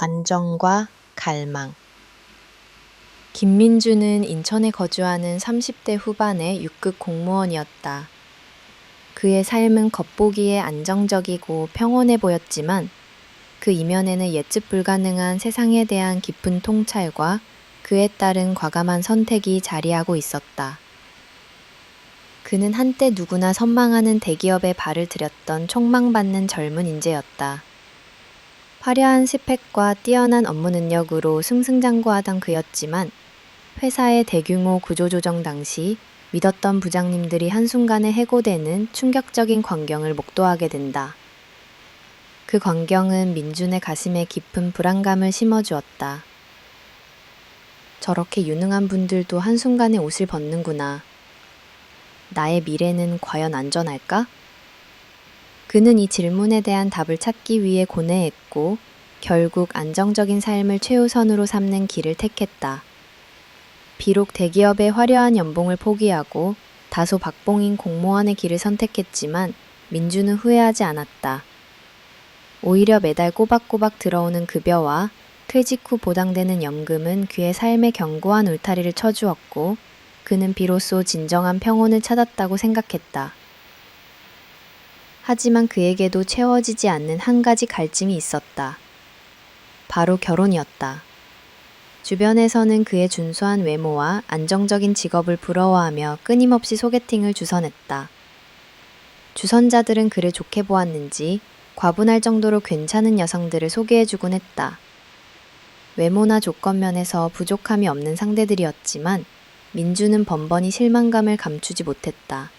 안정과 갈망. 김민주는 인천에 거주하는 30대 후반의 6급 공무원이었다. 그의 삶은 겉보기에 안정적이고 평온해 보였지만 그 이면에는 예측 불가능한 세상에 대한 깊은 통찰과 그에 따른 과감한 선택이 자리하고 있었다. 그는 한때 누구나 선망하는 대기업에 발을 들였던 촉망받는 젊은 인재였다. 화려한 스펙과 뛰어난 업무 능력으로 승승장구하던 그였지만 회사의 대규모 구조조정 당시 믿었던 부장님들이 한순간에 해고되는 충격적인 광경을 목도하게 된다. 그 광경은 민준의 가슴에 깊은 불안감을 심어주었다. 저렇게 유능한 분들도 한순간에 옷을 벗는구나. 나의 미래는 과연 안전할까? 그는 이 질문에 대한 답을 찾기 위해 고뇌했고 결국 안정적인 삶을 최우선으로 삼는 길을 택했다. 비록 대기업의 화려한 연봉을 포기하고 다소 박봉인 공무원의 길을 선택했지만 민주는 후회하지 않았다. 오히려 매달 꼬박꼬박 들어오는 급여와 퇴직 후 보장되는 연금은 그의 삶에 견고한 울타리를 쳐주었고 그는 비로소 진정한 평온을 찾았다고 생각했다. 하지만 그에게도 채워지지 않는 한 가지 갈증이 있었다. 바로 결혼이었다. 주변에서는 그의 준수한 외모와 안정적인 직업을 부러워하며 끊임없이 소개팅을 주선했다. 주선자들은 그를 좋게 보았는지 과분할 정도로 괜찮은 여성들을 소개해주곤 했다. 외모나 조건면에서 부족함이 없는 상대들이었지만 민주는 번번이 실망감을 감추지 못했다.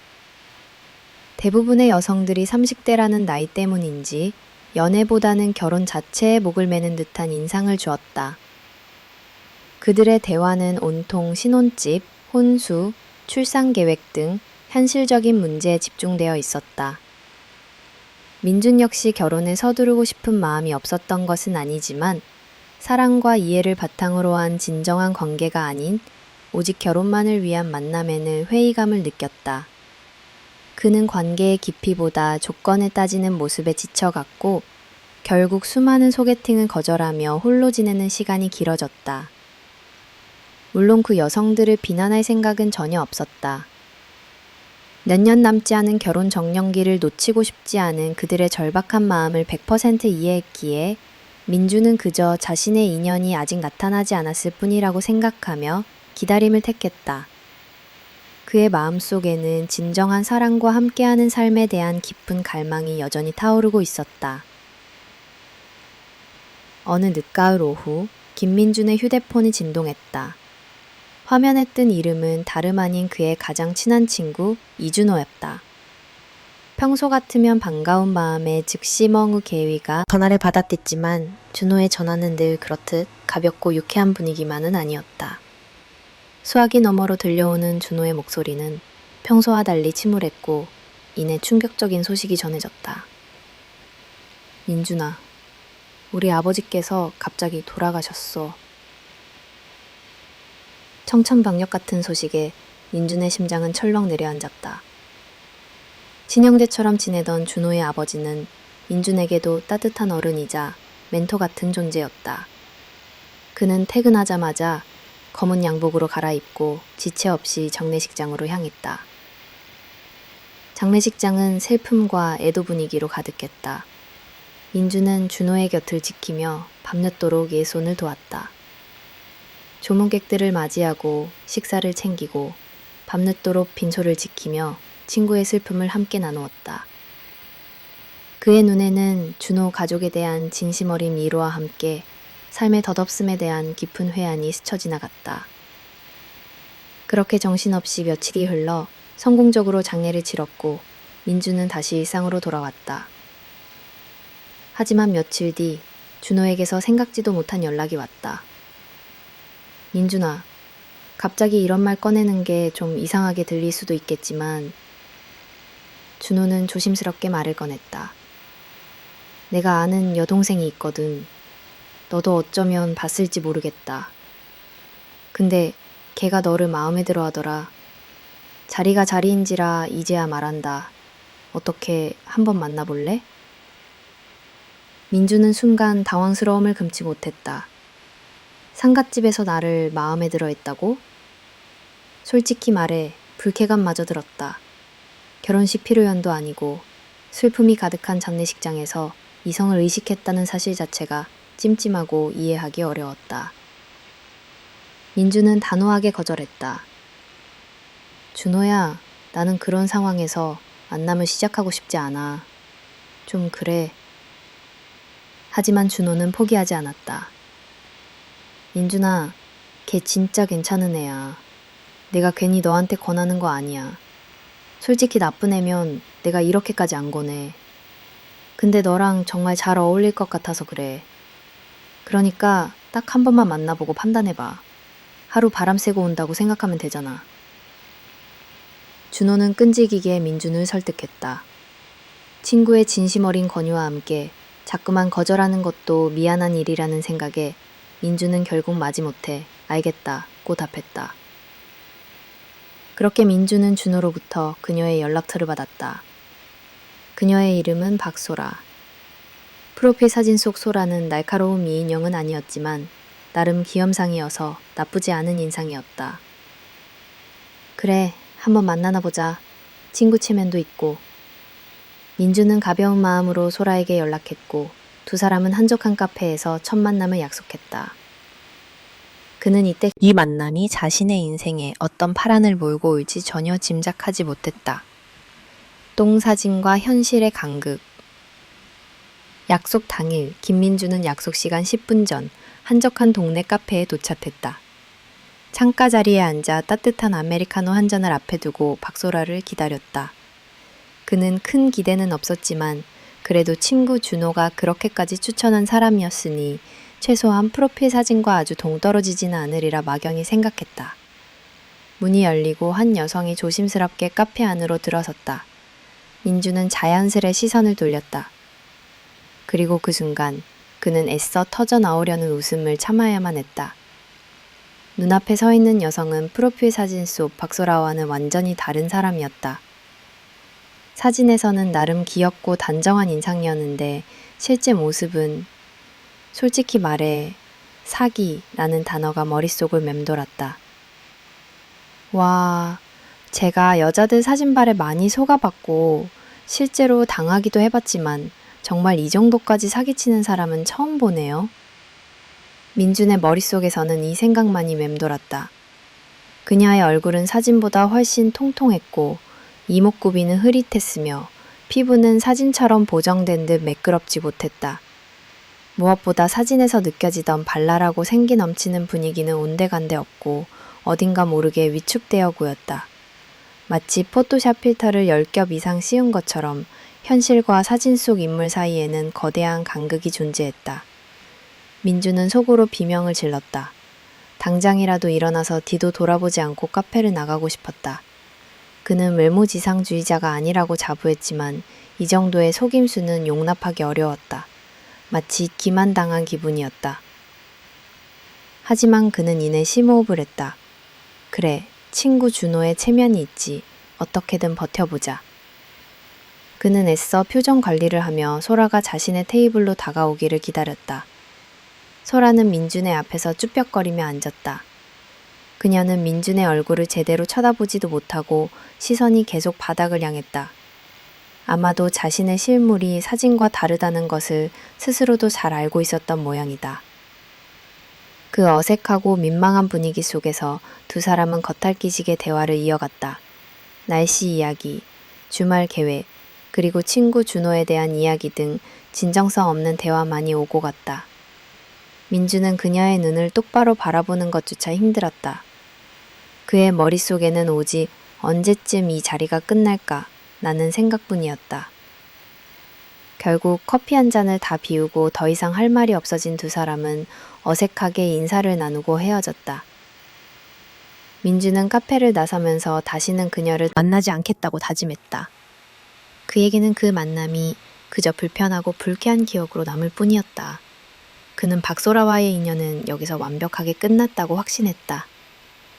대부분의 여성들이 30대라는 나이 때문인지 연애보다는 결혼 자체에 목을 매는 듯한 인상을 주었다. 그들의 대화는 온통 신혼집, 혼수, 출산 계획 등 현실적인 문제에 집중되어 있었다. 민준 역시 결혼에 서두르고 싶은 마음이 없었던 것은 아니지만 사랑과 이해를 바탕으로 한 진정한 관계가 아닌 오직 결혼만을 위한 만남에는 회의감을 느꼈다. 그는 관계의 깊이보다 조건을 따지는 모습에 지쳐갔고 결국 수많은 소개팅을 거절하며 홀로 지내는 시간이 길어졌다. 물론 그 여성들을 비난할 생각은 전혀 없었다. 몇 년 남지 않은 결혼 정년기를 놓치고 싶지 않은 그들의 절박한 마음을 100% 이해했기에 민주는 그저 자신의 인연이 아직 나타나지 않았을 뿐이라고 생각하며 기다림을 택했다. 그의 마음속에는 진정한 사랑과 함께하는 삶에 대한 깊은 갈망이 여전히 타오르고 있었다. 어느 늦가을 오후 김민준의 휴대폰이 진동했다. 화면에 뜬 이름은 다름 아닌 그의 가장 친한 친구 이준호였다. 평소 같으면 반가운 마음에 즉시 멍우 개위가 전화를 받아댔지만 준호의 전화는 늘 그렇듯 가볍고 유쾌한 분위기만은 아니었다. 수화기 너머로 들려오는 준호의 목소리는 평소와 달리 침울했고 이내 충격적인 소식이 전해졌다. 민준아, 우리 아버지께서 갑자기 돌아가셨어. 청천벽력 같은 소식에 민준의 심장은 철렁 내려앉았다. 친형제처럼 지내던 준호의 아버지는 민준에게도 따뜻한 어른이자 멘토 같은 존재였다. 그는 퇴근하자마자 검은 양복으로 갈아입고 지체 없이 장례식장으로 향했다. 장례식장은 슬픔과 애도 분위기로 가득했다. 민주는 준호의 곁을 지키며 밤늦도록 예손을 도왔다. 조문객들을 맞이하고 식사를 챙기고 밤늦도록 빈소를 지키며 친구의 슬픔을 함께 나누었다. 그의 눈에는 준호 가족에 대한 진심 어린 위로와 함께 삶의 덧없음에 대한 깊은 회한이 스쳐 지나갔다. 그렇게 정신없이 며칠이 흘러 성공적으로 장례를 치렀고 민주는 다시 일상으로 돌아왔다. 하지만 며칠 뒤 준호에게서 생각지도 못한 연락이 왔다. 민준아, 갑자기 이런 말 꺼내는 게 좀 이상하게 들릴 수도 있겠지만 준호는 조심스럽게 말을 꺼냈다. 내가 아는 여동생이 있거든. 너도 어쩌면 봤을지 모르겠다. 근데 걔가 너를 마음에 들어 하더라. 자리가 자리인지라 이제야 말한다. 어떻게 한번 만나볼래? 민주는 순간 당황스러움을 금치 못했다. 상갓집에서 나를 마음에 들어 했다고? 솔직히 말해 불쾌감마저 들었다. 결혼식 피로연도 아니고 슬픔이 가득한 장례식장에서 이성을 의식했다는 사실 자체가 찜찜하고 이해하기 어려웠다. 민주는 단호하게 거절했다. 준호야, 나는 그런 상황에서 만남을 시작하고 싶지 않아. 좀 그래. 하지만 준호는 포기하지 않았다. 민준아, 걔 진짜 괜찮은 애야. 내가 괜히 너한테 권하는 거 아니야. 솔직히 나쁜 애면 내가 이렇게까지 안 권해. 근데 너랑 정말 잘 어울릴 것 같아서 그래. 그러니까 딱 한 번만 만나보고 판단해봐. 하루 바람 쐬고 온다고 생각하면 되잖아. 준호는 끈질기게 민준을 설득했다. 친구의 진심 어린 권유와 함께 자꾸만 거절하는 것도 미안한 일이라는 생각에 민준은 결국 마지못해 알겠다고 답했다. 그렇게 민준은 준호로부터 그녀의 연락처를 받았다. 그녀의 이름은 박소라. 프로필 사진 속 소라는 날카로운 미인형은 아니었지만 나름 귀염상이어서 나쁘지 않은 인상이었다. 그래, 한번 만나나 보자. 친구 체면도 있고. 민주는 가벼운 마음으로 소라에게 연락했고 두 사람은 한적한 카페에서 첫 만남을 약속했다. 그는 이때 이 만남이 자신의 인생에 어떤 파란을 몰고 올지 전혀 짐작하지 못했다. 똥사진과 현실의 간극. 약속 당일 김민주는 약속 시간 10분 전 한적한 동네 카페에 도착했다. 창가 자리에 앉아 따뜻한 아메리카노 한 잔을 앞에 두고 박소라를 기다렸다. 그는 큰 기대는 없었지만 그래도 친구 준호가 그렇게까지 추천한 사람이었으니 최소한 프로필 사진과 아주 동떨어지지는 않으리라 막연히 생각했다. 문이 열리고 한 여성이 조심스럽게 카페 안으로 들어섰다. 민주는 자연스레 시선을 돌렸다. 그리고 그 순간 그는 애써 터져 나오려는 웃음을 참아야만 했다. 눈앞에 서 있는 여성은 프로필 사진 속 박소라와는 완전히 다른 사람이었다. 사진에서는 나름 귀엽고 단정한 인상이었는데 실제 모습은 솔직히 말해 사기라는 단어가 머릿속을 맴돌았다. 와, 제가 여자들 사진발에 많이 속아봤고 실제로 당하기도 해봤지만 정말 이 정도까지 사기치는 사람은 처음 보네요. 민준의 머릿속에서는 이 생각만이 맴돌았다. 그녀의 얼굴은 사진보다 훨씬 통통했고 이목구비는 흐릿했으며 피부는 사진처럼 보정된 듯 매끄럽지 못했다. 무엇보다 사진에서 느껴지던 발랄하고 생기 넘치는 분위기는 온데간데 없고 어딘가 모르게 위축되어 보였다. 마치 포토샵 필터를 10겹 이상 씌운 것처럼 현실과 사진 속 인물 사이에는 거대한 간극이 존재했다. 민주는 속으로 비명을 질렀다. 당장이라도 일어나서 뒤도 돌아보지 않고 카페를 나가고 싶었다. 그는 외모지상주의자가 아니라고 자부했지만 이 정도의 속임수는 용납하기 어려웠다. 마치 기만당한 기분이었다. 하지만 그는 이내 심호흡을 했다. 그래, 친구 준호의 체면이 있지. 어떻게든 버텨보자. 그는 애써 표정 관리를 하며 소라가 자신의 테이블로 다가오기를 기다렸다. 소라는 민준의 앞에서 쭈뼛거리며 앉았다. 그녀는 민준의 얼굴을 제대로 쳐다보지도 못하고 시선이 계속 바닥을 향했다. 아마도 자신의 실물이 사진과 다르다는 것을 스스로도 잘 알고 있었던 모양이다. 그 어색하고 민망한 분위기 속에서 두 사람은 겉핥기식의 대화를 이어갔다. 날씨 이야기, 주말 계획, 그리고 친구 준호에 대한 이야기 등 진정성 없는 대화만이 오고 갔다. 민주는 그녀의 눈을 똑바로 바라보는 것조차 힘들었다. 그의 머릿속에는 오직 언제쯤 이 자리가 끝날까 라는 생각뿐이었다. 결국 커피 한 잔을 다 비우고 더 이상 할 말이 없어진 두 사람은 어색하게 인사를 나누고 헤어졌다. 민주는 카페를 나서면서 다시는 그녀를 만나지 않겠다고 다짐했다. 그에게는 그 만남이 그저 불편하고 불쾌한 기억으로 남을 뿐이었다. 그는 박소라와의 인연은 여기서 완벽하게 끝났다고 확신했다.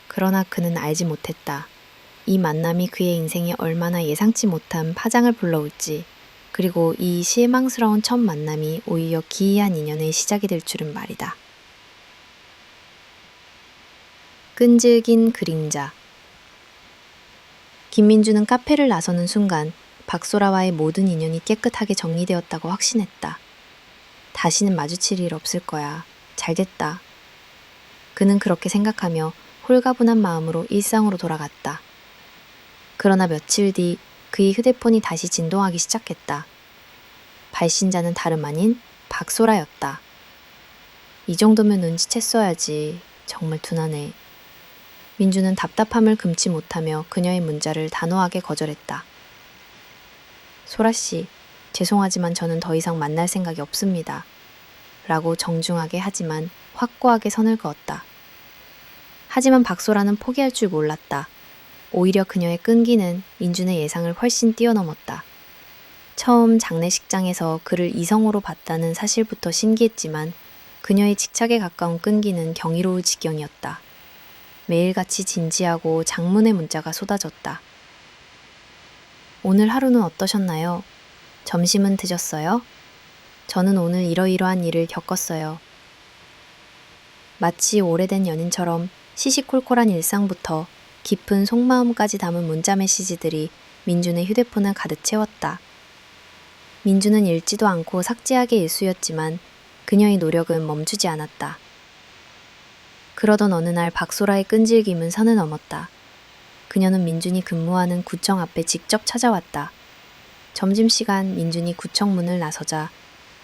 그러나 그는 알지 못했다. 이 만남이 그의 인생에 얼마나 예상치 못한 파장을 불러올지, 그리고 이 실망스러운 첫 만남이 오히려 기이한 인연의 시작이 될 줄은 말이다. 끈질긴 그림자. 김민주는 카페를 나서는 순간 박소라와의 모든 인연이 깨끗하게 정리되었다고 확신했다. 다시는 마주칠 일 없을 거야. 잘됐다. 그는 그렇게 생각하며 홀가분한 마음으로 일상으로 돌아갔다. 그러나 며칠 뒤 그의 휴대폰이 다시 진동하기 시작했다. 발신자는 다름 아닌 박소라였다. 이 정도면 눈치챘어야지. 정말 둔하네. 민주는 답답함을 금치 못하며 그녀의 문자를 단호하게 거절했다. 소라씨, 죄송하지만 저는 더 이상 만날 생각이 없습니다. 라고 정중하게 하지만 확고하게 선을 그었다. 하지만 박소라는 포기할 줄 몰랐다. 오히려 그녀의 끈기는 민준의 예상을 훨씬 뛰어넘었다. 처음 장례식장에서 그를 이성으로 봤다는 사실부터 신기했지만 그녀의 집착에 가까운 끈기는 경이로울 지경이었다. 매일같이 진지하고 장문의 문자가 쏟아졌다. 오늘 하루는 어떠셨나요? 점심은 드셨어요? 저는 오늘 이러이러한 일을 겪었어요. 마치 오래된 연인처럼 시시콜콜한 일상부터 깊은 속마음까지 담은 문자 메시지들이 민준의 휴대폰을 가득 채웠다. 민준은 읽지도 않고 삭제하기 일쑤였지만 그녀의 노력은 멈추지 않았다. 그러던 어느 날 박소라의 끈질김은 선을 넘었다. 그녀는 민준이 근무하는 구청 앞에 직접 찾아왔다. 점심시간 민준이 구청 문을 나서자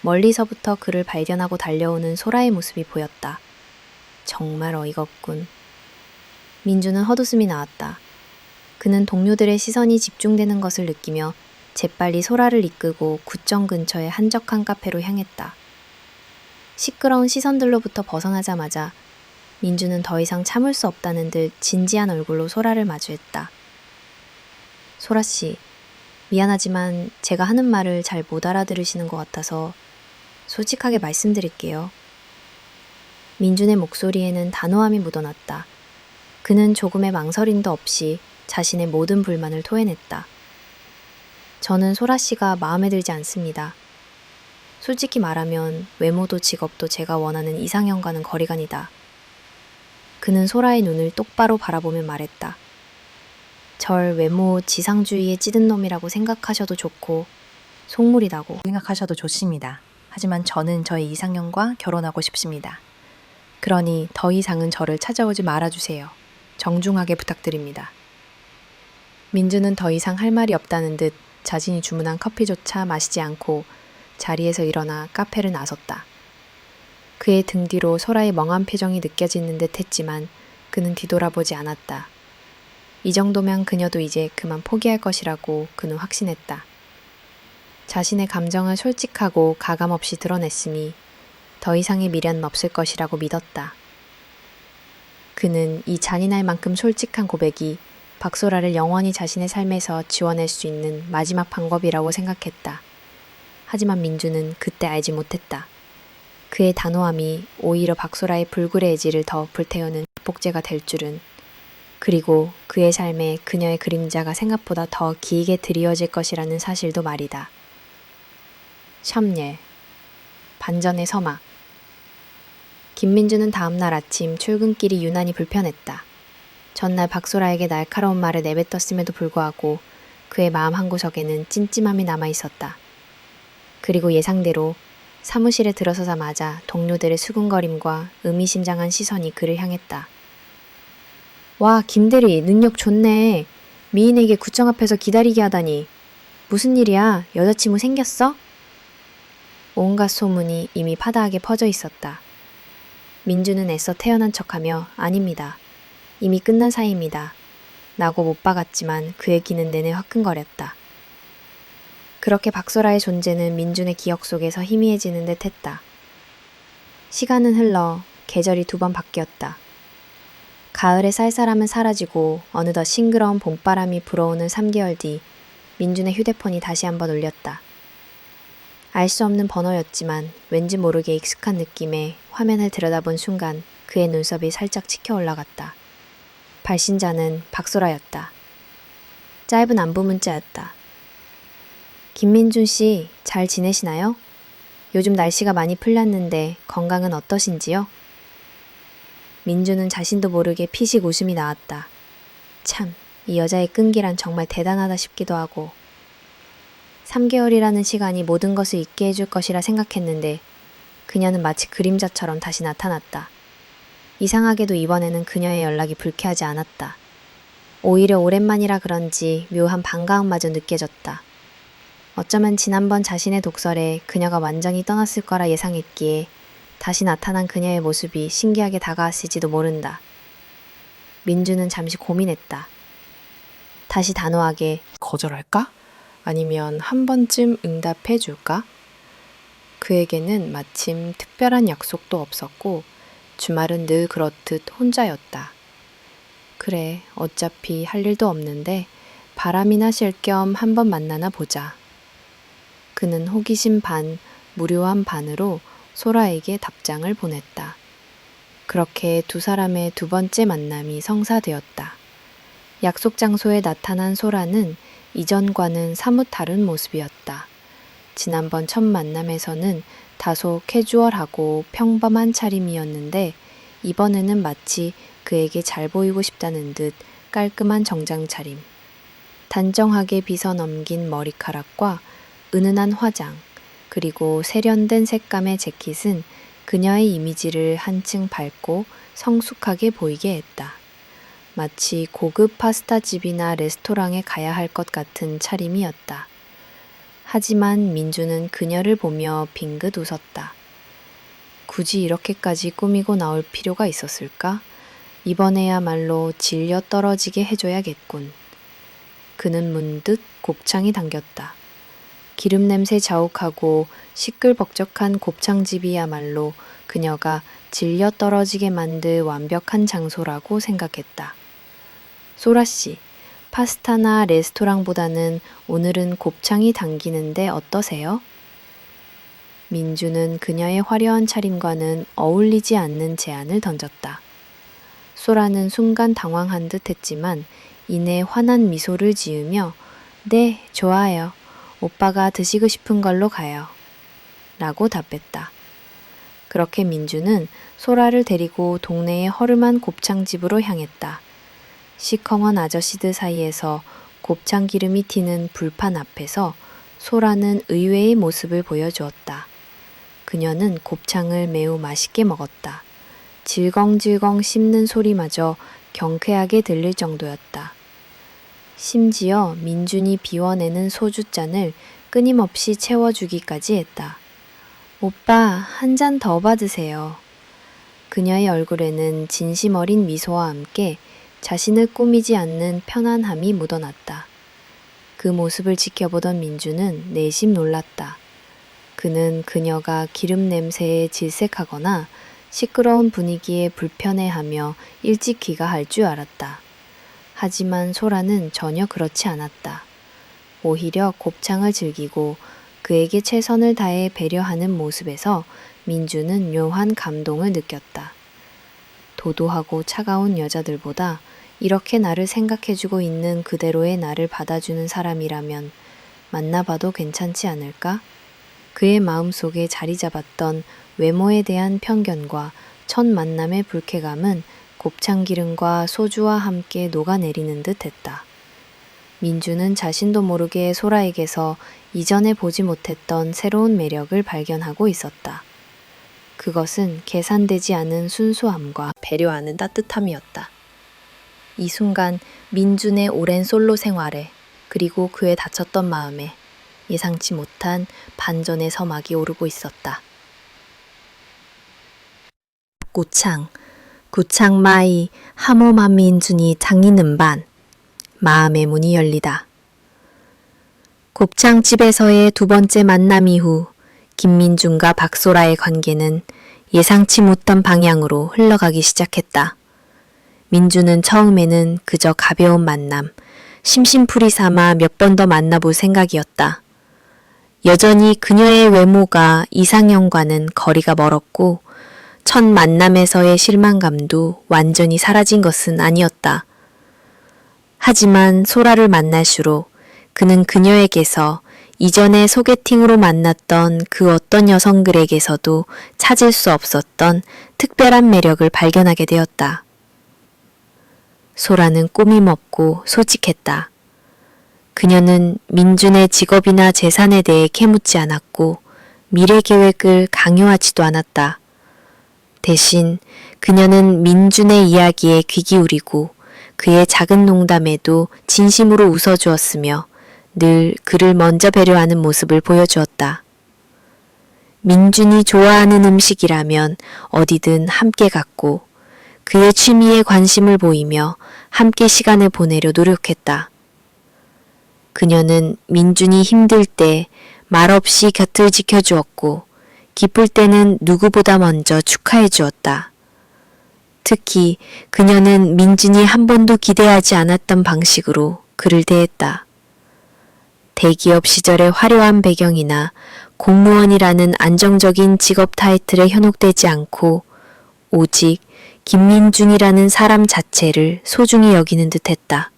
멀리서부터 그를 발견하고 달려오는 소라의 모습이 보였다. 정말 어이가 없군. 민준은 헛웃음이 나왔다. 그는 동료들의 시선이 집중되는 것을 느끼며 재빨리 소라를 이끌고 구청 근처의 한적한 카페로 향했다. 시끄러운 시선들로부터 벗어나자마자 민주는 더 이상 참을 수 없다는 듯 진지한 얼굴로 소라를 마주했다. 소라씨, 미안하지만 제가 하는 말을 잘 못 알아들으시는 것 같아서 솔직하게 말씀드릴게요. 민준의 목소리에는 단호함이 묻어났다. 그는 조금의 망설임도 없이 자신의 모든 불만을 토해냈다. 저는 소라씨가 마음에 들지 않습니다. 솔직히 말하면 외모도 직업도 제가 원하는 이상형과는 거리간이다. 그는 소라의 눈을 똑바로 바라보며 말했다. 절 외모 지상주의에 찌든 놈이라고 생각하셔도 좋고 속물이라고 생각하셔도 좋습니다. 하지만 저는 저의 이상형과 결혼하고 싶습니다. 그러니 더 이상은 저를 찾아오지 말아주세요. 정중하게 부탁드립니다. 민주는 더 이상 할 말이 없다는 듯 자신이 주문한 커피조차 마시지 않고 자리에서 일어나 카페를 나섰다. 그의 등 뒤로 소라의 멍한 표정이 느껴지는 듯 했지만 그는 뒤돌아보지 않았다. 이 정도면 그녀도 이제 그만 포기할 것이라고 그는 확신했다. 자신의 감정을 솔직하고 가감없이 드러냈으니 더 이상의 미련은 없을 것이라고 믿었다. 그는 이 잔인할 만큼 솔직한 고백이 박소라를 영원히 자신의 삶에서 지워낼 수 있는 마지막 방법이라고 생각했다. 하지만 민주는 그때 알지 못했다. 그의 단호함이 오히려 박소라의 불굴의 애지를 더 불태우는 극복제가 될 줄은, 그리고 그의 삶에 그녀의 그림자가 생각보다 더 길게 드리워질 것이라는 사실도 말이다. 샴예, 반전의 서막. 김민주는 다음날 아침 출근길이 유난히 불편했다. 전날 박소라에게 날카로운 말을 내뱉었음에도 불구하고 그의 마음 한구석에는 찜찜함이 남아있었다. 그리고 예상대로 사무실에 들어서자마자 동료들의 수군거림과 의미심장한 시선이 그를 향했다. 와, 김대리, 능력 좋네. 미인에게 구청 앞에서 기다리게 하다니. 무슨 일이야? 여자친구 생겼어? 온갖 소문이 이미 파다하게 퍼져 있었다. 민주는 애써 태어난 척하며 아닙니다. 이미 끝난 사이입니다. 라고 못 박았지만 그의 귀는 내내 화끈거렸다. 그렇게 박소라의 존재는 민준의 기억 속에서 희미해지는 듯 했다. 시간은 흘러 계절이 2번 바뀌었다. 가을의 쌀쌀함은 사라지고 어느덧 싱그러운 봄바람이 불어오는 3개월 뒤 민준의 휴대폰이 다시 한번 울렸다. 알 수 없는 번호였지만 왠지 모르게 익숙한 느낌에 화면을 들여다본 순간 그의 눈썹이 살짝 치켜 올라갔다. 발신자는 박소라였다. 짧은 안부 문자였다. 김민준 씨, 잘 지내시나요? 요즘 날씨가 많이 풀렸는데 건강은 어떠신지요? 민주는 자신도 모르게 피식 웃음이 나왔다. 참, 이 여자의 끈기란 정말 대단하다 싶기도 하고. 3개월이라는 시간이 모든 것을 잊게 해줄 것이라 생각했는데 그녀는 마치 그림자처럼 다시 나타났다. 이상하게도 이번에는 그녀의 연락이 불쾌하지 않았다. 오히려 오랜만이라 그런지 묘한 반가움마저 느껴졌다. 어쩌면 지난번 자신의 독설에 그녀가 완전히 떠났을 거라 예상했기에 다시 나타난 그녀의 모습이 신기하게 다가왔을지도 모른다. 민주는 잠시 고민했다. 다시 단호하게 거절할까? 아니면 한 번쯤 응답해 줄까? 그에게는 마침 특별한 약속도 없었고 주말은 늘 그렇듯 혼자였다. 그래, 어차피 할 일도 없는데 바람이나 쉴 겸 한번 만나나 보자. 그는 호기심 반, 무료한 반으로 소라에게 답장을 보냈다. 그렇게 두 사람의 두 번째 만남이 성사되었다. 약속 장소에 나타난 소라는 이전과는 사뭇 다른 모습이었다. 지난번 첫 만남에서는 다소 캐주얼하고 평범한 차림이었는데 이번에는 마치 그에게 잘 보이고 싶다는 듯 깔끔한 정장 차림. 단정하게 빗어 넘긴 머리카락과 은은한 화장, 그리고 세련된 색감의 재킷은 그녀의 이미지를 한층 밝고 성숙하게 보이게 했다. 마치 고급 파스타집이나 레스토랑에 가야 할 것 같은 차림이었다. 하지만 민주는 그녀를 보며 빙긋 웃었다. 굳이 이렇게까지 꾸미고 나올 필요가 있었을까? 이번에야말로 질려 떨어지게 해줘야겠군. 그는 문득 곱창이 당겼다. 기름 냄새 자욱하고 시끌벅적한 곱창집이야말로 그녀가 질려 떨어지게 만들 완벽한 장소라고 생각했다. 소라 씨, 파스타나 레스토랑보다는 오늘은 곱창이 당기는데 어떠세요? 민주는 그녀의 화려한 차림과는 어울리지 않는 제안을 던졌다. 소라는 순간 당황한 듯 했지만 이내 환한 미소를 지으며 네, 좋아요. 오빠가 드시고 싶은 걸로 가요. 라고 답했다. 그렇게 민주는 소라를 데리고 동네의 허름한 곱창집으로 향했다. 시커먼 아저씨들 사이에서 곱창 기름이 튀는 불판 앞에서 소라는 의외의 모습을 보여주었다. 그녀는 곱창을 매우 맛있게 먹었다. 질겅질겅 씹는 소리마저 경쾌하게 들릴 정도였다. 심지어 민준이 비워내는 소주잔을 끊임없이 채워주기까지 했다. 오빠, 한 잔 더 받으세요. 그녀의 얼굴에는 진심 어린 미소와 함께 자신을 꾸미지 않는 편안함이 묻어났다. 그 모습을 지켜보던 민주는 내심 놀랐다. 그는 그녀가 기름 냄새에 질색하거나 시끄러운 분위기에 불편해하며 일찍 귀가할 줄 알았다. 하지만 소라는 전혀 그렇지 않았다. 오히려 곱창을 즐기고 그에게 최선을 다해 배려하는 모습에서 민주는 묘한 감동을 느꼈다. 도도하고 차가운 여자들보다 이렇게 나를 생각해주고 있는 그대로의 나를 받아주는 사람이라면 만나봐도 괜찮지 않을까? 그의 마음속에 자리 잡았던 외모에 대한 편견과 첫 만남의 불쾌감은 곱창 기름과 소주와 함께 녹아내리는 듯 했다. 민주는 자신도 모르게 소라에게서 이전에 보지 못했던 새로운 매력을 발견하고 있었다. 그것은 계산되지 않은 순수함과 배려하는 따뜻함이었다. 이 순간 민준의 오랜 솔로 생활에 그리고 그의 다쳤던 마음에 예상치 못한 반전의 서막이 오르고 있었다. 고창, 구창마이 하모만 민준이 장이는 반 마음의 문이 열리다. 곱창집에서의 두 번째 만남 이후 김민준과 박소라의 관계는 예상치 못한 방향으로 흘러가기 시작했다. 민준은 처음에는 그저 가벼운 만남, 심심풀이 삼아 몇 번 더 만나볼 생각이었다. 여전히 그녀의 외모가 이상형과는 거리가 멀었고 첫 만남에서의 실망감도 완전히 사라진 것은 아니었다. 하지만 소라를 만날수록 그는 그녀에게서 이전에 소개팅으로 만났던 그 어떤 여성들에게서도 찾을 수 없었던 특별한 매력을 발견하게 되었다. 소라는 꾸밈 없고 솔직했다. 그녀는 민준의 직업이나 재산에 대해 캐묻지 않았고 미래 계획을 강요하지도 않았다. 대신 그녀는 민준의 이야기에 귀 기울이고 그의 작은 농담에도 진심으로 웃어주었으며 늘 그를 먼저 배려하는 모습을 보여주었다. 민준이 좋아하는 음식이라면 어디든 함께 갔고 그의 취미에 관심을 보이며 함께 시간을 보내려 노력했다. 그녀는 민준이 힘들 때 말없이 곁을 지켜주었고 기쁠 때는 누구보다 먼저 축하해 주었다. 특히 그녀는 민준이 한 번도 기대하지 않았던 방식으로 그를 대했다. 대기업 시절의 화려한 배경이나 공무원이라는 안정적인 직업 타이틀에 현혹되지 않고 오직 김민준이라는 사람 자체를 소중히 여기는 듯했다.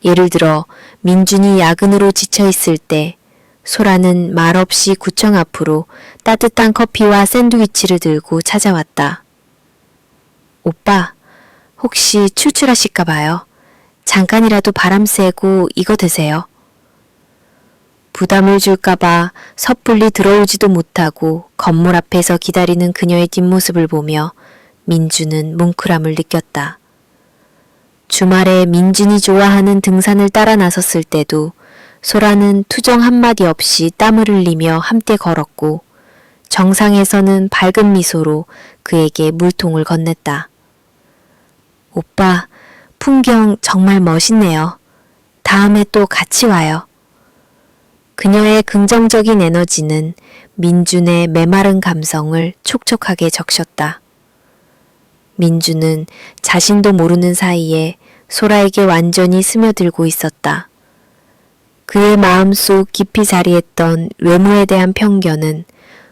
예를 들어 민준이 야근으로 지쳐 있을 때 소라는 말없이 구청 앞으로 따뜻한 커피와 샌드위치를 들고 찾아왔다. 오빠, 혹시 출출하실까 봐요. 잠깐이라도 바람 쐬고 이거 드세요. 부담을 줄까봐 섣불리 들어오지도 못하고 건물 앞에서 기다리는 그녀의 뒷모습을 보며 민준은 뭉클함을 느꼈다. 주말에 민준이 좋아하는 등산을 따라 나섰을 때도 소라는 투정 한마디 없이 땀을 흘리며 함께 걸었고 정상에서는 밝은 미소로 그에게 물통을 건넸다. 오빠, 풍경 정말 멋있네요. 다음에 또 같이 와요. 그녀의 긍정적인 에너지는 민준의 메마른 감성을 촉촉하게 적셨다. 민준은 자신도 모르는 사이에 소라에게 완전히 스며들고 있었다. 그의 마음속 깊이 자리했던 외모에 대한 편견은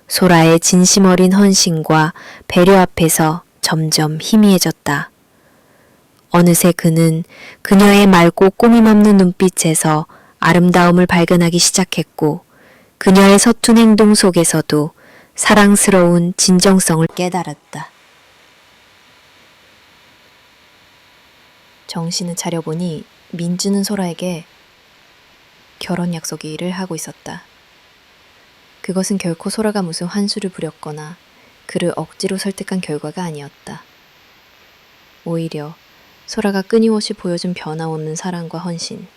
소라의 진심 어린 헌신과 배려 앞에서 점점 희미해졌다. 어느새 그는 그녀의 맑고 꾸밈 없는 눈빛에서 아름다움을 발견하기 시작했고 그녀의 서툰 행동 속에서도 사랑스러운 진정성을 깨달았다. 정신을 차려보니 민준은 소라에게 결혼 약속일을 하고 있었다. 그것은 결코 소라가 무슨 환수를 부렸거나 그를 억지로 설득한 결과가 아니었다. 오히려 소라가 끊임없이 보여준 변함없는 사랑과 헌신,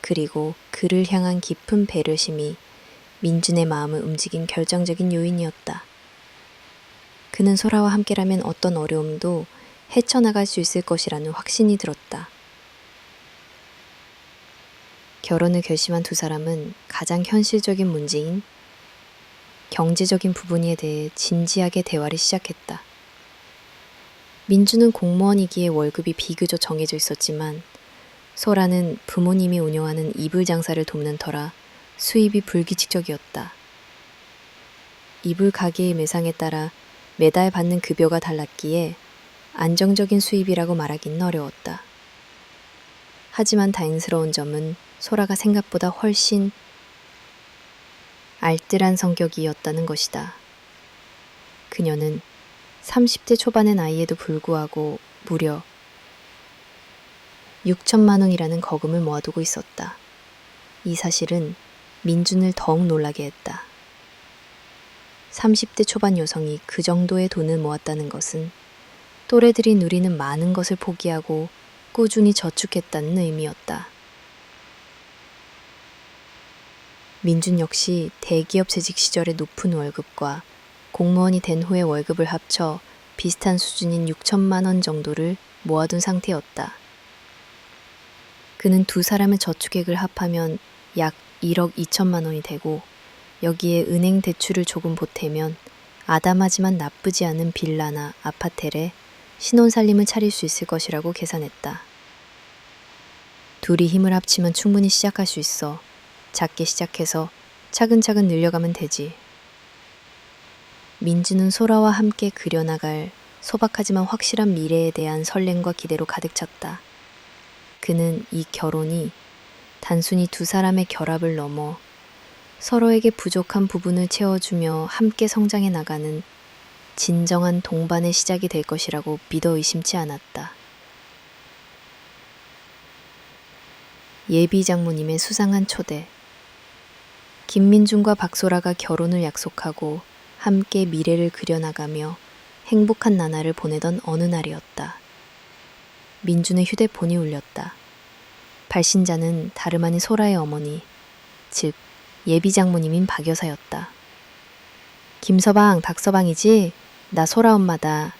그리고 그를 향한 깊은 배려심이 민준의 마음을 움직인 결정적인 요인이었다. 그는 소라와 함께라면 어떤 어려움도 헤쳐나갈 수 있을 것이라는 확신이 들었다. 결혼을 결심한 두 사람은 가장 현실적인 문제인 경제적인 부분에 대해 진지하게 대화를 시작했다. 민주는 공무원이기에 월급이 비교적 정해져 있었지만 소라는 부모님이 운영하는 이불 장사를 돕는 터라 수입이 불규칙적이었다. 이불 가게의 매상에 따라 매달 받는 급여가 달랐기에 안정적인 수입이라고 말하기는 어려웠다. 하지만 다행스러운 점은 소라가 생각보다 훨씬 알뜰한 성격이었다는 것이다. 그녀는 30대 초반의 나이에도 불구하고 무려 6천만 원이라는 거금을 모아두고 있었다. 이 사실은 민준을 더욱 놀라게 했다. 30대 초반 여성이 그 정도의 돈을 모았다는 것은 또래들이 누리는 많은 것을 포기하고 꾸준히 저축했다는 의미였다. 민준 역시 대기업 재직 시절의 높은 월급과 공무원이 된 후의 월급을 합쳐 비슷한 수준인 6천만 원 정도를 모아둔 상태였다. 그는 두 사람의 저축액을 합하면 약 1억 2천만 원이 되고 여기에 은행 대출을 조금 보태면 아담하지만 나쁘지 않은 빌라나 아파텔에 신혼살림을 차릴 수 있을 것이라고 계산했다. 둘이 힘을 합치면 충분히 시작할 수 있어. 작게 시작해서 차근차근 늘려가면 되지. 민주는 소라와 함께 그려나갈 소박하지만 확실한 미래에 대한 설렘과 기대로 가득 찼다. 그는 이 결혼이 단순히 두 사람의 결합을 넘어 서로에게 부족한 부분을 채워주며 함께 성장해 나가는 진정한 동반의 시작이 될 것이라고 믿어 의심치 않았다. 예비 장모님의 수상한 초대. 김민준과 박소라가 결혼을 약속하고 함께 미래를 그려나가며 행복한 나날을 보내던 어느 날이었다. 민준의 휴대폰이 울렸다. 발신자는 다름 아닌 소라의 어머니, 즉 예비 장모님인 박 여사였다. 김서방, 박서방이지? 나 소라 엄마다.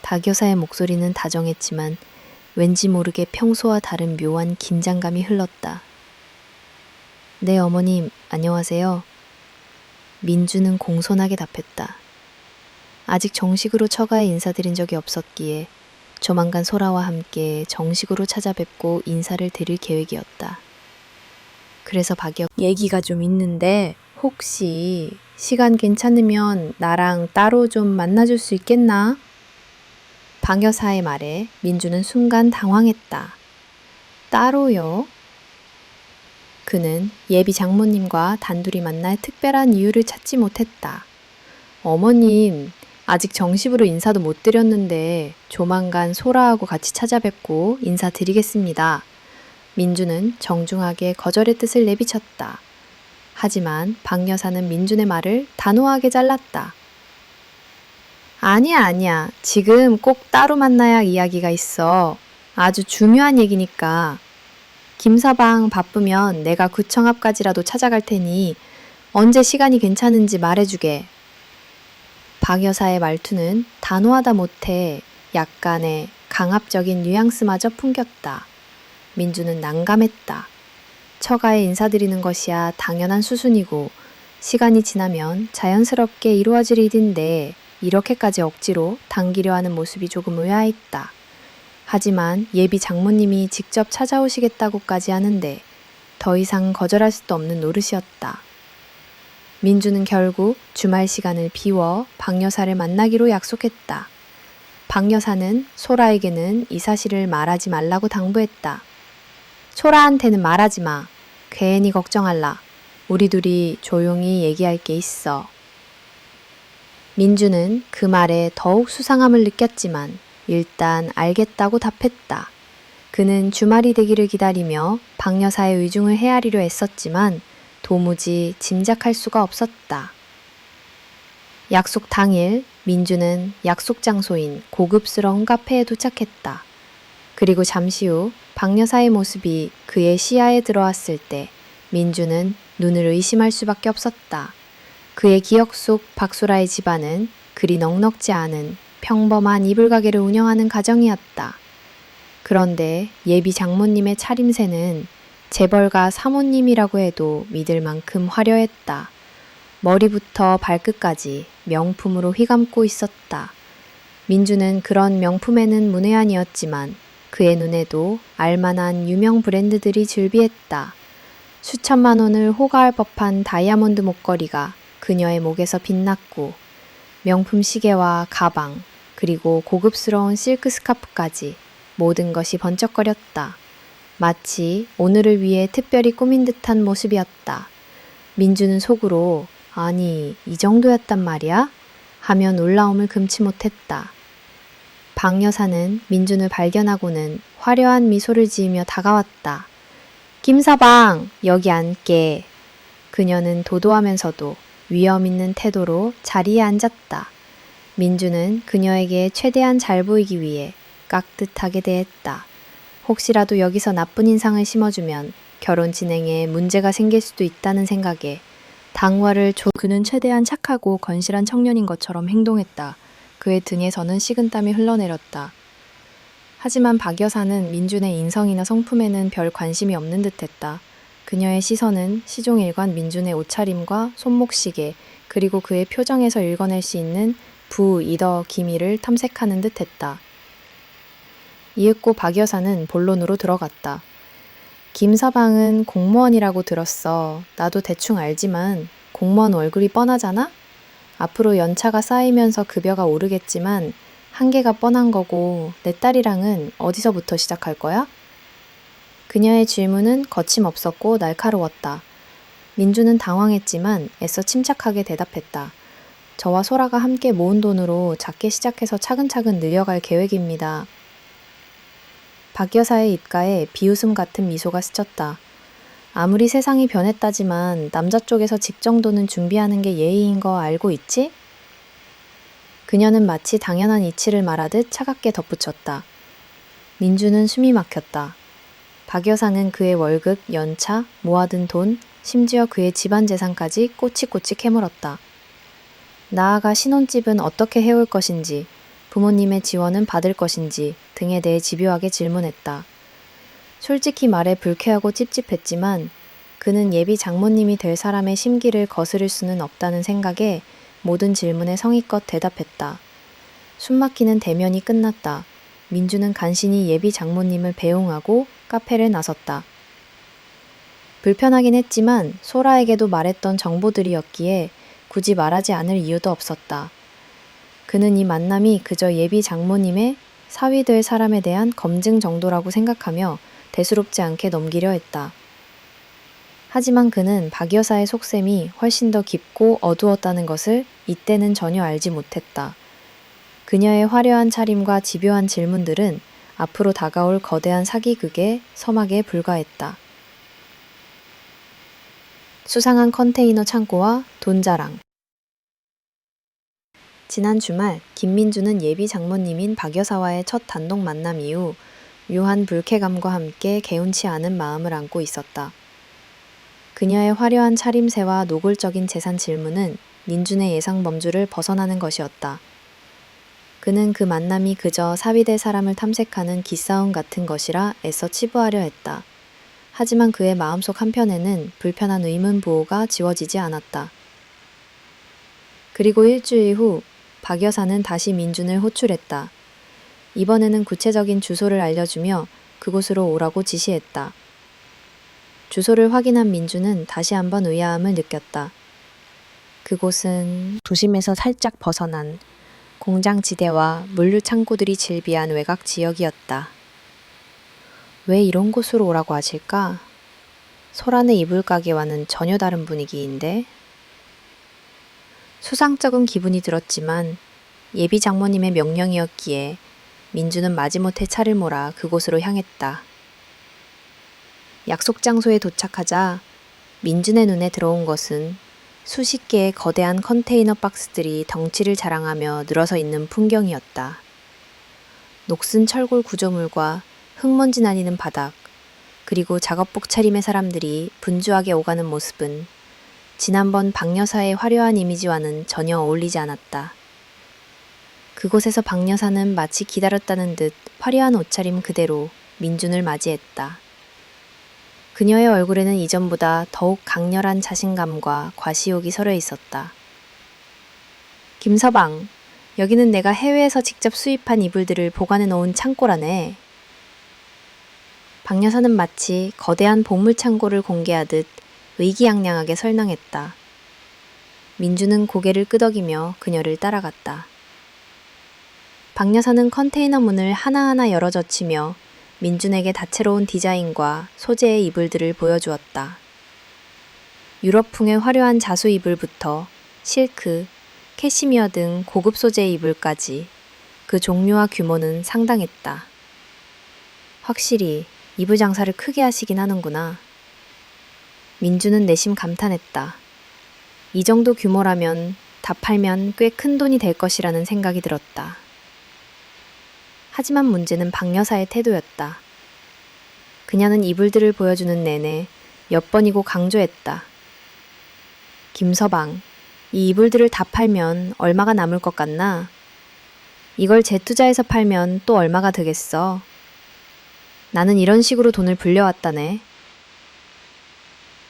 박 여사의 목소리는 다정했지만 왠지 모르게 평소와 다른 묘한 긴장감이 흘렀다. 네, 어머님, 안녕하세요. 민주는 공손하게 답했다. 아직 정식으로 처가에 인사드린 적이 없었기에 조만간 소라와 함께 정식으로 찾아뵙고 인사를 드릴 계획이었다. 그래서 박여 얘기가 좀 있는데 혹시 시간 괜찮으면 나랑 따로 좀 만나줄 수 있겠나? 박 여사의 말에 민주는 순간 당황했다. 따로요? 그는 예비 장모님과 단둘이 만날 특별한 이유를 찾지 못했다. 어머님, 아직 정식으로 인사도 못 드렸는데 조만간 소라하고 같이 찾아뵙고 인사드리겠습니다. 민주는 정중하게 거절의 뜻을 내비쳤다. 하지만 박 여사는 민준의 말을 단호하게 잘랐다. 아니야. 지금 꼭 따로 만나야 이야기가 있어. 아주 중요한 얘기니까. 김서방 바쁘면 내가 구청 앞까지라도 찾아갈 테니 언제 시간이 괜찮은지 말해주게. 박 여사의 말투는 단호하다 못해 약간의 강압적인 뉘앙스마저 풍겼다. 민주는 난감했다. 처가에 인사드리는 것이야 당연한 수순이고 시간이 지나면 자연스럽게 이루어질 일인데 이렇게까지 억지로 당기려 하는 모습이 조금 의아했다. 하지만 예비 장모님이 직접 찾아오시겠다고까지 하는데 더 이상 거절할 수도 없는 노릇이었다. 민주는 결국 주말 시간을 비워 박 여사를 만나기로 약속했다. 박 여사는 소라에게는 이 사실을 말하지 말라고 당부했다. 소라한테는 말하지 마. 괜히 걱정할라. 우리 둘이 조용히 얘기할 게 있어. 민주는 그 말에 더욱 수상함을 느꼈지만 일단 알겠다고 답했다. 그는 주말이 되기를 기다리며 박 여사의 의중을 헤아리려 애썼지만 도무지 짐작할 수가 없었다. 약속 당일 민주는 약속 장소인 고급스러운 카페에 도착했다. 그리고 잠시 후 박 여사의 모습이 그의 시야에 들어왔을 때 민주는 눈을 의심할 수밖에 없었다. 그의 기억 속 박소라의 집안은 그리 넉넉지 않은 평범한 이불가게를 운영하는 가정이었다. 그런데 예비 장모님의 차림새는 재벌가 사모님이라고 해도 믿을 만큼 화려했다. 머리부터 발끝까지 명품으로 휘감고 있었다. 민주는 그런 명품에는 문외한이었지만 그의 눈에도 알만한 유명 브랜드들이 즐비했다. 수천만 원을 호가할 법한 다이아몬드 목걸이가 그녀의 목에서 빛났고 명품 시계와 가방 그리고 고급스러운 실크 스카프까지 모든 것이 번쩍거렸다. 마치 오늘을 위해 특별히 꾸민 듯한 모습이었다. 민주는 속으로 아니 이 정도였단 말이야? 하며 놀라움을 금치 못했다. 박 여사는 민준을 발견하고는 화려한 미소를 지으며 다가왔다. 김서방, 여기 앉게. 그녀는 도도하면서도 위험 있는 태도로 자리에 앉았다. 민주는 그녀에게 최대한 잘 보이기 위해 깍듯하게 대했다. 혹시라도 여기서 나쁜 인상을 심어주면 결혼 진행에 문제가 생길 수도 있다는 생각에 당화를 그는 최대한 착하고 건실한 청년인 것처럼 행동했다. 그의 등에서는 식은땀이 흘러내렸다. 하지만 박 여사는 민준의 인성이나 성품에는 별 관심이 없는 듯했다. 그녀의 시선은 시종일관 민준의 옷차림과 손목시계 그리고 그의 표정에서 읽어낼 수 있는 이더 기미를 탐색하는 듯했다. 이윽고 박 여사는 본론으로 들어갔다. 김서방은 공무원이라고 들었어. 나도 대충 알지만 공무원 월급이 뻔하잖아? 앞으로 연차가 쌓이면서 급여가 오르겠지만 한계가 뻔한 거고 내 딸이랑은 어디서부터 시작할 거야? 그녀의 질문은 거침없었고 날카로웠다. 민주는 당황했지만 애써 침착하게 대답했다. 저와 소라가 함께 모은 돈으로 작게 시작해서 차근차근 늘려갈 계획입니다. 박 여사의 입가에 비웃음 같은 미소가 스쳤다. 아무리 세상이 변했다지만 남자 쪽에서 집 정도는 준비하는 게 예의인 거 알고 있지? 그녀는 마치 당연한 이치를 말하듯 차갑게 덧붙였다. 민주는 숨이 막혔다. 박 여사는 그의 월급, 연차, 모아둔 돈, 심지어 그의 집안 재산까지 꼬치꼬치 캐물었다. 나아가 신혼집은 어떻게 해올 것인지, 부모님의 지원은 받을 것인지 등에 대해 집요하게 질문했다. 솔직히 말해 불쾌하고 찝찝했지만 그는 예비 장모님이 될 사람의 심기를 거스를 수는 없다는 생각에 모든 질문에 성의껏 대답했다. 숨막히는 대면이 끝났다. 민주는 간신히 예비 장모님을 배웅하고 카페를 나섰다. 불편하긴 했지만 소라에게도 말했던 정보들이었기에 굳이 말하지 않을 이유도 없었다. 그는 이 만남이 그저 예비 장모님의 사위 될 사람에 대한 검증 정도라고 생각하며 대수롭지 않게 넘기려 했다. 하지만 그는 박 여사의 속셈이 훨씬 더 깊고 어두웠다는 것을 이때는 전혀 알지 못했다. 그녀의 화려한 차림과 집요한 질문들은 앞으로 다가올 거대한 사기극의 서막에 불과했다. 수상한 컨테이너 창고와 돈 자랑. 지난 주말 김민주는 예비 장모님인 박 여사와의 첫 단독 만남 이후 묘한 불쾌감과 함께 개운치 않은 마음을 안고 있었다. 그녀의 화려한 차림새와 노골적인 재산 질문은 민준의 예상 범주를 벗어나는 것이었다. 그는 그 만남이 그저 사위될 사람을 탐색하는 기싸움 같은 것이라 애써 치부하려 했다. 하지만 그의 마음속 한편에는 불편한 의문부호가 지워지지 않았다. 그리고 일주일 후 박 여사는 다시 민준을 호출했다. 이번에는 구체적인 주소를 알려주며 그곳으로 오라고 지시했다. 주소를 확인한 민준은 다시 한번 의아함을 느꼈다. 그곳은 도심에서 살짝 벗어난 공장지대와 물류 창고들이 즐비한 외곽 지역이었다. 왜 이런 곳으로 오라고 하실까? 소란의 이불 가게와는 전혀 다른 분위기인데? 수상쩍은 기분이 들었지만 예비 장모님의 명령이었기에 민주는 마지못해 차를 몰아 그곳으로 향했다. 약속 장소에 도착하자 민준의 눈에 들어온 것은 수십 개의 거대한 컨테이너 박스들이 덩치를 자랑하며 늘어서 있는 풍경이었다. 녹슨 철골 구조물과 흙먼지 나뉘는 바닥, 그리고 작업복 차림의 사람들이 분주하게 오가는 모습은 지난번 박 여사의 화려한 이미지와는 전혀 어울리지 않았다. 그곳에서 박 여사는 마치 기다렸다는 듯 화려한 옷차림 그대로 민준을 맞이했다. 그녀의 얼굴에는 이전보다 더욱 강렬한 자신감과 과시욕이 서려 있었다. 김서방, 여기는 내가 해외에서 직접 수입한 이불들을 보관해 놓은 창고라네. 박 여사는 마치 거대한 보물 창고를 공개하듯 의기양양하게 설명했다. 민주는 고개를 끄덕이며 그녀를 따라갔다. 박 여사는 컨테이너 문을 하나하나 열어 젖히며 민준에게 다채로운 디자인과 소재의 이불들을 보여주었다. 유럽풍의 화려한 자수 이불부터 실크, 캐시미어 등 고급 소재의 이불까지 그 종류와 규모는 상당했다. 확실히 이불 장사를 크게 하시긴 하는구나. 민주는 내심 감탄했다. 이 정도 규모라면 다 팔면 꽤 큰 돈이 될 것이라는 생각이 들었다. 하지만 문제는 박 여사의 태도였다. 그녀는 이불들을 보여주는 내내 몇 번이고 강조했다. 김서방, 이 이불들을 다 팔면 얼마가 남을 것 같나? 이걸 재투자해서 팔면 또 얼마가 되겠어? 나는 이런 식으로 돈을 불려왔다네.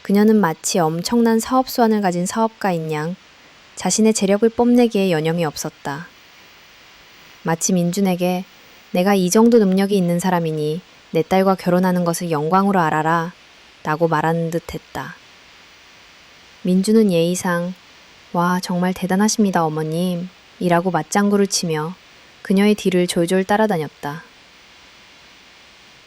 그녀는 마치 엄청난 사업 수완을 가진 사업가인 양 자신의 재력을 뽐내기에 여념이 없었다. 마치 민준에게 내가 이 정도 능력이 있는 사람이니 내 딸과 결혼하는 것을 영광으로 알아라 라고 말하는 듯 했다. 민준은 예의상 와 정말 대단하십니다 어머님 이라고 맞장구를 치며 그녀의 뒤를 졸졸 따라다녔다.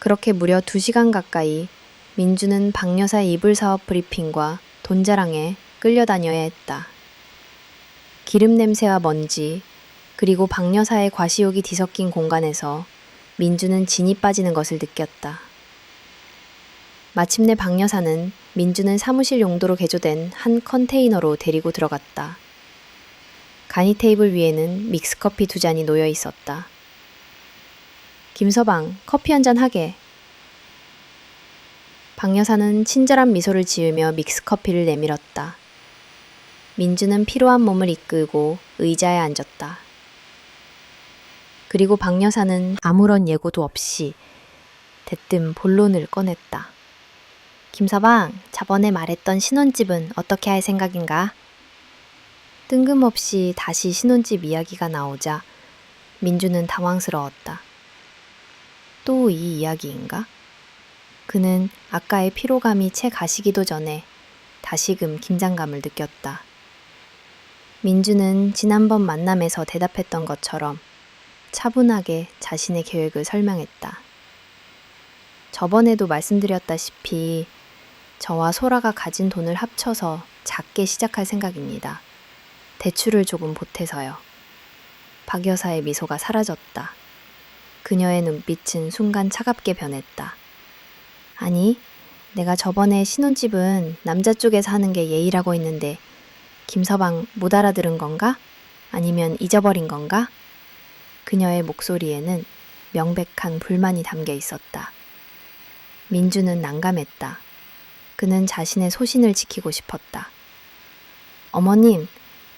그렇게 무려 2시간 가까이 민주는 박 여사의 이불 사업 브리핑과 돈자랑에 끌려다녀야 했다. 기름 냄새와 먼지, 그리고 박 여사의 과시욕이 뒤섞인 공간에서 민주는 진이 빠지는 것을 느꼈다. 마침내 박 여사는 민주는 사무실 용도로 개조된 한 컨테이너로 데리고 들어갔다. 간이 테이블 위에는 믹스커피 2잔이 놓여 있었다. 김서방, 커피 한 잔 하게. 박 여사는 친절한 미소를 지으며 믹스커피를 내밀었다. 민주는 피로한 몸을 이끌고 의자에 앉았다. 그리고 박 여사는 아무런 예고도 없이 대뜸 본론을 꺼냈다. 김서방, 저번에 말했던 신혼집은 어떻게 할 생각인가? 뜬금없이 다시 신혼집 이야기가 나오자 민주는 당황스러웠다. 또 이 이야기인가? 그는 아까의 피로감이 채 가시기도 전에 다시금 긴장감을 느꼈다. 민주는 지난번 만남에서 대답했던 것처럼 차분하게 자신의 계획을 설명했다. 저번에도 말씀드렸다시피 저와 소라가 가진 돈을 합쳐서 작게 시작할 생각입니다. 대출을 조금 보태서요. 박 여사의 미소가 사라졌다. 그녀의 눈빛은 순간 차갑게 변했다. 아니, 내가 저번에 신혼집은 남자 쪽에서 하는 게 예의라고 했는데 김서방 못 알아들은 건가? 아니면 잊어버린 건가? 그녀의 목소리에는 명백한 불만이 담겨 있었다. 민주는 난감했다. 그는 자신의 소신을 지키고 싶었다. 어머님,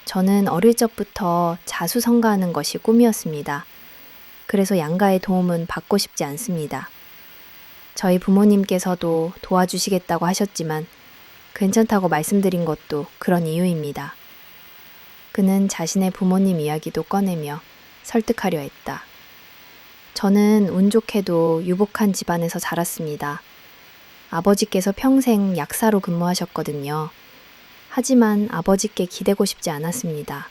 저는 어릴 적부터 자수성가하는 것이 꿈이었습니다. 그래서 양가의 도움은 받고 싶지 않습니다. 저희 부모님께서도 도와주시겠다고 하셨지만 괜찮다고 말씀드린 것도 그런 이유입니다. 그는 자신의 부모님 이야기도 꺼내며 설득하려 했다. 저는 운 좋게도 유복한 집안에서 자랐습니다. 아버지께서 평생 약사로 근무하셨거든요. 하지만 아버지께 기대고 싶지 않았습니다.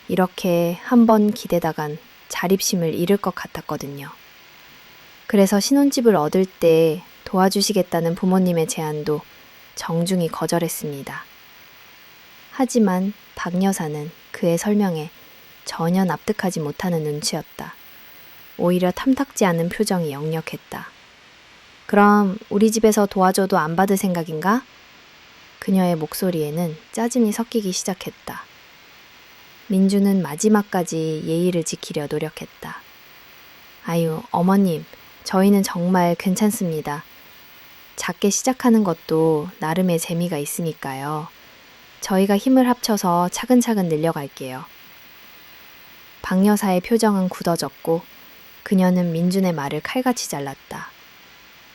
이렇게 한번 기대다간 자립심을 잃을 것 같았거든요. 그래서 신혼집을 얻을 때 도와주시겠다는 부모님의 제안도 정중히 거절했습니다. 하지만 박 여사는 그의 설명에 전혀 납득하지 못하는 눈치였다. 오히려 탐탁지 않은 표정이 역력했다. 그럼 우리 집에서 도와줘도 안 받을 생각인가? 그녀의 목소리에는 짜증이 섞이기 시작했다. 민주는 마지막까지 예의를 지키려 노력했다. 아유, 어머님, 저희는 정말 괜찮습니다. 작게 시작하는 것도 나름의 재미가 있으니까요. 저희가 힘을 합쳐서 차근차근 늘려갈게요. 박 여사의 표정은 굳어졌고 그녀는 민준의 말을 칼같이 잘랐다.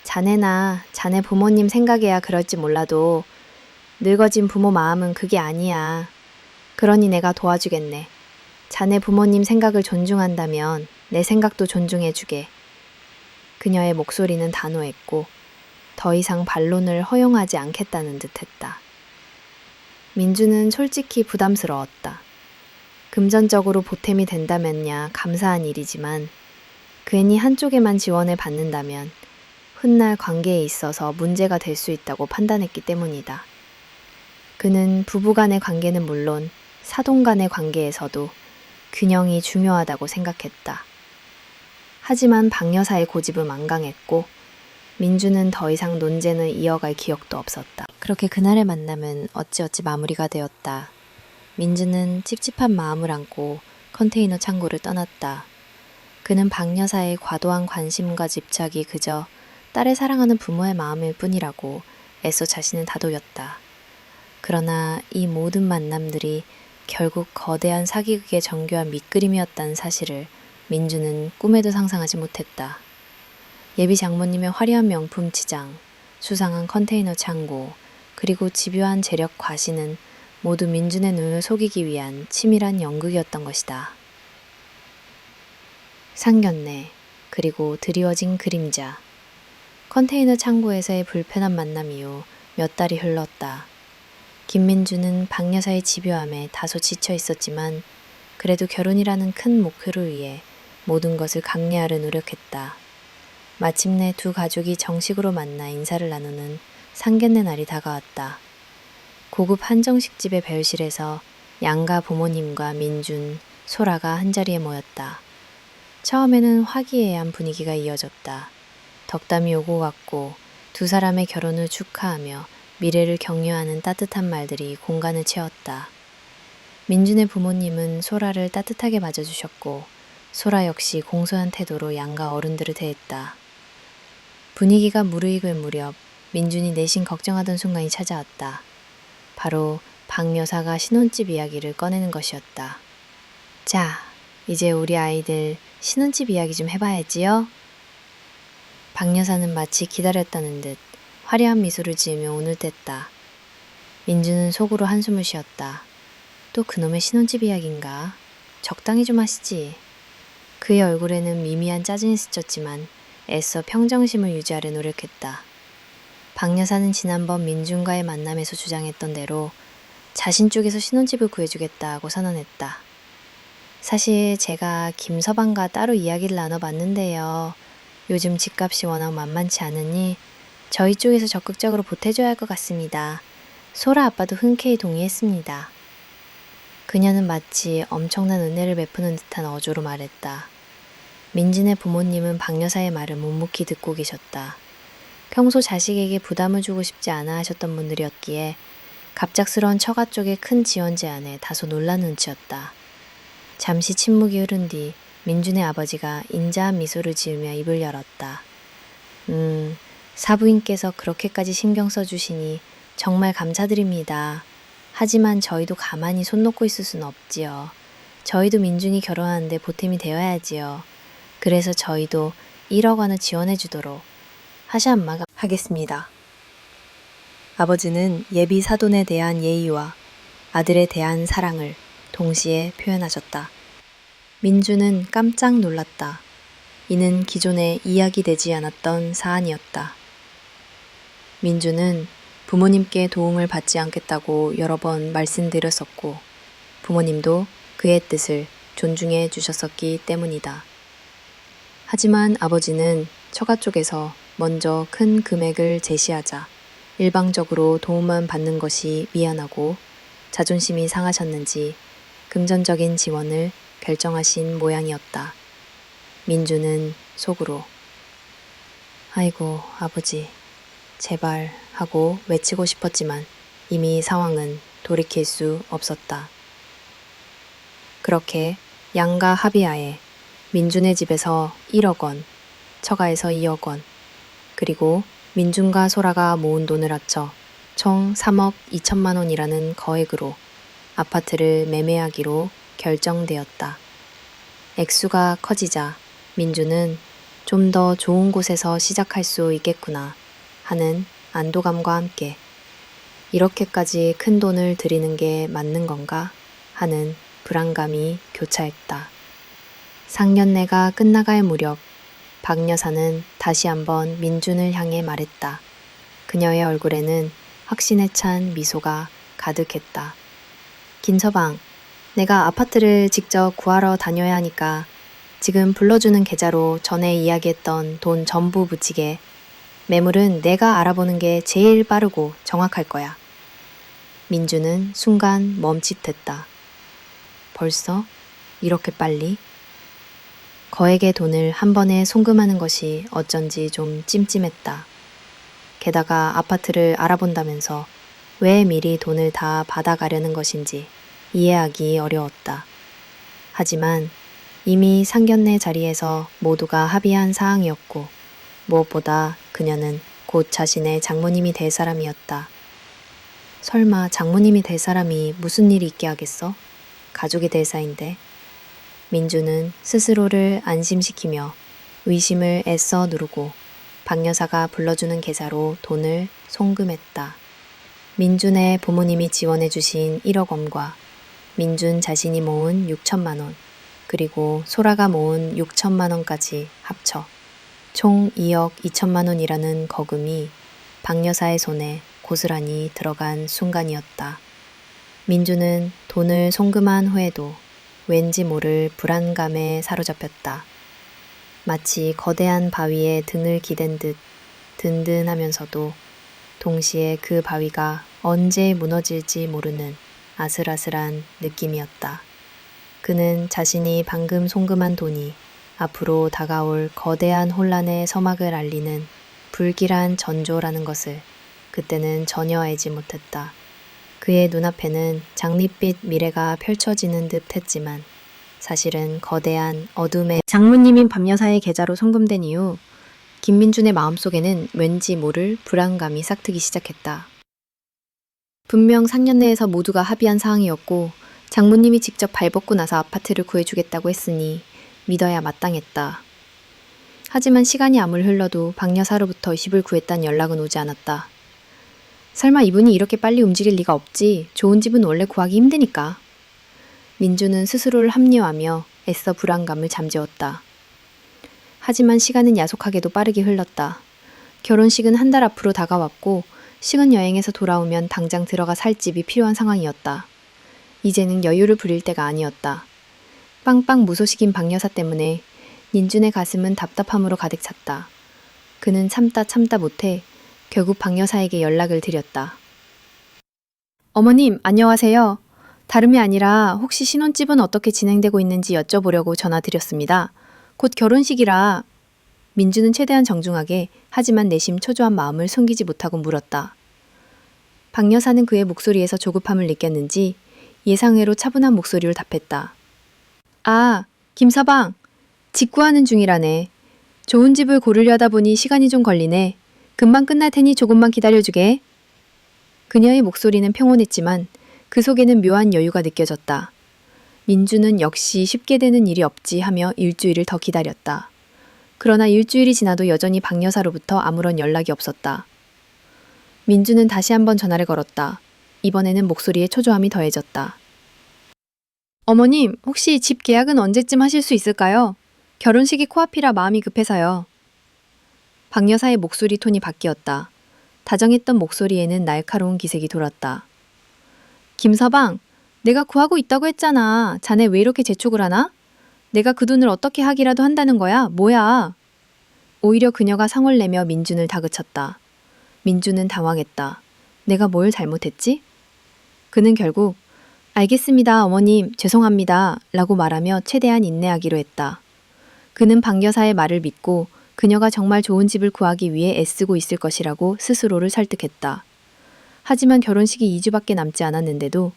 자네나 자네 부모님 생각에야 그럴지 몰라도 늙어진 부모 마음은 그게 아니야. 그러니 내가 도와주겠네. 자네 부모님 생각을 존중한다면 내 생각도 존중해주게. 그녀의 목소리는 단호했고 더 이상 반론을 허용하지 않겠다는 듯했다. 민주는 솔직히 부담스러웠다. 금전적으로 보탬이 된다면야 감사한 일이지만 괜히 한쪽에만 지원을 받는다면 훗날 관계에 있어서 문제가 될 수 있다고 판단했기 때문이다. 그는 부부간의 관계는 물론 사돈 간의 관계에서도 균형이 중요하다고 생각했다. 하지만 박 여사의 고집은 완강했고 민주는 더 이상 논쟁을 이어갈 기억도 없었다. 그렇게 그날의 만남은 어찌어찌 마무리가 되었다. 민주는 찝찝한 마음을 안고 컨테이너 창고를 떠났다. 그는 박 여사의 과도한 관심과 집착이 그저 딸을 사랑하는 부모의 마음일 뿐이라고 애써 자신을 다독였다. 그러나 이 모든 만남들이 결국 거대한 사기극의 정교한 밑그림이었다는 사실을 민주는 꿈에도 상상하지 못했다. 예비 장모님의 화려한 명품 치장, 수상한 컨테이너 창고, 그리고 집요한 재력 과시는 모두 민준의 눈을 속이기 위한 치밀한 연극이었던 것이다. 상견례, 그리고 드리워진 그림자. 컨테이너 창고에서의 불편한 만남 이후 몇 달이 흘렀다. 김민주는 박 여사의 집요함에 다소 지쳐 있었지만 그래도 결혼이라는 큰 목표를 위해 모든 것을 강례하려 노력했다. 마침내 두 가족이 정식으로 만나 인사를 나누는 상견례 날이 다가왔다. 고급 한정식집의 별실에서 양가 부모님과 민준, 소라가 한자리에 모였다. 처음에는 화기애애한 분위기가 이어졌다. 덕담이 오고 갔고 두 사람의 결혼을 축하하며 미래를 격려하는 따뜻한 말들이 공간을 채웠다. 민준의 부모님은 소라를 따뜻하게 맞아주셨고 소라 역시 공손한 태도로 양가 어른들을 대했다. 분위기가 무르익을 무렵 민준이 내심 걱정하던 순간이 찾아왔다. 바로 박 여사가 신혼집 이야기를 꺼내는 것이었다. 자, 이제 우리 아이들 신혼집 이야기 좀 해봐야지요. 박 여사는 마치 기다렸다는 듯 화려한 미소를 지으며 운을 뗐다. 민준은 속으로 한숨을 쉬었다. 또 그놈의 신혼집 이야기인가? 적당히 좀 하시지. 그의 얼굴에는 미미한 짜증이 스쳤지만 애써 평정심을 유지하려 노력했다. 박 여사는 지난번 민준과의 만남에서 주장했던 대로 자신 쪽에서 신혼집을 구해주겠다고 선언했다. 사실 제가 김서방과 따로 이야기를 나눠봤는데요. 요즘 집값이 워낙 만만치 않으니 저희 쪽에서 적극적으로 보태줘야 할 것 같습니다. 소라 아빠도 흔쾌히 동의했습니다. 그녀는 마치 엄청난 은혜를 베푸는 듯한 어조로 말했다. 민진의 부모님은 박 여사의 말을 묵묵히 듣고 계셨다. 평소 자식에게 부담을 주고 싶지 않아 하셨던 분들이었기에 갑작스러운 처가 쪽의 큰 지원 제안에 다소 놀란 눈치였다. 잠시 침묵이 흐른 뒤 민준의 아버지가 인자한 미소를 지으며 입을 열었다. 사부인께서 그렇게까지 신경 써주시니 정말 감사드립니다. 하지만 저희도 가만히 손 놓고 있을 수는 없지요. 저희도 민준이 결혼하는데 보탬이 되어야지요. 그래서 저희도 1억 원을 지원해 주도록 하샤엄마가 하겠습니다. 아버지는 예비 사돈에 대한 예의와 아들에 대한 사랑을 동시에 표현하셨다. 민준은 깜짝 놀랐다. 이는 기존에 이야기되지 않았던 사안이었다. 민준은 부모님께 도움을 받지 않겠다고 여러 번 말씀드렸었고 부모님도 그의 뜻을 존중해 주셨었기 때문이다. 하지만 아버지는 처가 쪽에서 먼저 큰 금액을 제시하자 일방적으로 도움만 받는 것이 미안하고 자존심이 상하셨는지 금전적인 지원을 결정하신 모양이었다. 민준은 속으로 아이고 아버지 제발 하고 외치고 싶었지만 이미 상황은 돌이킬 수 없었다. 그렇게 양가 합의하에 민준의 집에서 1억 원, 처가에서 2억 원, 그리고 민준과 소라가 모은 돈을 합쳐 총 3억 2천만 원이라는 거액으로 아파트를 매매하기로 결정되었다. 액수가 커지자 민준은 좀 더 좋은 곳에서 시작할 수 있겠구나 하는 안도감과 함께 이렇게까지 큰 돈을 들이는 게 맞는 건가 하는 불안감이 교차했다. 상견례가 끝나갈 무렵 박 여사는 다시 한번 민준을 향해 말했다. 그녀의 얼굴에는 확신에 찬 미소가 가득했다. 김서방, 내가 아파트를 직접 구하러 다녀야 하니까 지금 불러주는 계좌로 전에 이야기했던 돈 전부 붙이게. 매물은 내가 알아보는 게 제일 빠르고 정확할 거야. 민준은 순간 멈칫했다. 벌써? 이렇게 빨리? 거액의 돈을 한 번에 송금하는 것이 어쩐지 좀 찜찜했다. 게다가 아파트를 알아본다면서 왜 미리 돈을 다 받아가려는 것인지 이해하기 어려웠다. 하지만 이미 상견례 자리에서 모두가 합의한 사항이었고 무엇보다 그녀는 곧 자신의 장모님이 될 사람이었다. 설마 장모님이 될 사람이 무슨 일이 있게 하겠어? 가족이 될 사이인데. 민준은 스스로를 안심시키며 의심을 애써 누르고 박 여사가 불러주는 계좌로 돈을 송금했다. 민준의 부모님이 지원해 주신 1억 원과 민준 자신이 모은 6천만 원, 그리고 소라가 모은 6천만 원까지 합쳐 총 2억 2천만 원이라는 거금이 박 여사의 손에 고스란히 들어간 순간이었다. 민준은 돈을 송금한 후에도 왠지 모를 불안감에 사로잡혔다. 마치 거대한 바위에 등을 기댄 듯 든든하면서도 동시에 그 바위가 언제 무너질지 모르는 아슬아슬한 느낌이었다. 그는 자신이 방금 송금한 돈이 앞으로 다가올 거대한 혼란의 서막을 알리는 불길한 전조라는 것을 그때는 전혀 알지 못했다. 그의 눈앞에는 장밋빛 미래가 펼쳐지는 듯 했지만 사실은 거대한 어둠의 장모님인 밤여사의 계좌로 송금된 이후 김민준의 마음속에는 왠지 모를 불안감이 싹트기 시작했다. 분명 상년내에서 모두가 합의한 사항이었고 장모님이 직접 발벗고 나서 아파트를 구해주겠다고 했으니 믿어야 마땅했다. 하지만 시간이 아무리 흘러도 박여사로부터 집을 구했다는 연락은 오지 않았다. 설마 이분이 이렇게 빨리 움직일 리가 없지. 좋은 집은 원래 구하기 힘드니까. 민주는 스스로를 합리화하며 애써 불안감을 잠재웠다. 하지만 시간은 야속하게도 빠르게 흘렀다. 결혼식은 한 달 앞으로 다가왔고 식은 여행에서 돌아오면 당장 들어가 살 집이 필요한 상황이었다. 이제는 여유를 부릴 때가 아니었다. 빵빵 무소식인 박여사 때문에 민준의 가슴은 답답함으로 가득 찼다. 그는 참다 못해 결국 박여사에게 연락을 드렸다. 어머님, 안녕하세요. 다름이 아니라 혹시 신혼집은 어떻게 진행되고 있는지 여쭤보려고 전화드렸습니다. 곧 결혼식이라. 민주는 최대한 정중하게 하지만 내심 초조한 마음을 숨기지 못하고 물었다. 박 여사는 그의 목소리에서 조급함을 느꼈는지 예상외로 차분한 목소리로 답했다. 아, 김서방. 집 구하는 중이라네. 좋은 집을 고르려다 보니 시간이 좀 걸리네. 금방 끝날 테니 조금만 기다려주게. 그녀의 목소리는 평온했지만 그 속에는 묘한 여유가 느껴졌다. 민주는 역시 쉽게 되는 일이 없지 하며 일주일을 더 기다렸다. 그러나 일주일이 지나도 여전히 박 여사로부터 아무런 연락이 없었다. 민주는 다시 한번 전화를 걸었다. 이번에는 목소리에 초조함이 더해졌다. 어머님, 혹시 집 계약은 언제쯤 하실 수 있을까요? 결혼식이 코앞이라 마음이 급해서요. 박 여사의 목소리 톤이 바뀌었다. 다정했던 목소리에는 날카로운 기색이 돌았다. 김서방, 내가 구하고 있다고 했잖아. 자네 왜 이렇게 재촉을 하나? 내가 그 돈을 어떻게 하기라도 한다는 거야? 뭐야? 오히려 그녀가 상을 내며 민준을 다그쳤다. 민준은 당황했다. 내가 뭘 잘못했지? 그는 결국 알겠습니다, 어머님. 죄송합니다. 라고 말하며 최대한 인내하기로 했다. 그는 박 여사의 말을 믿고 그녀가 정말 좋은 집을 구하기 위해 애쓰고 있을 것이라고 스스로를 설득했다. 하지만 결혼식이 2주밖에 남지 않았는데도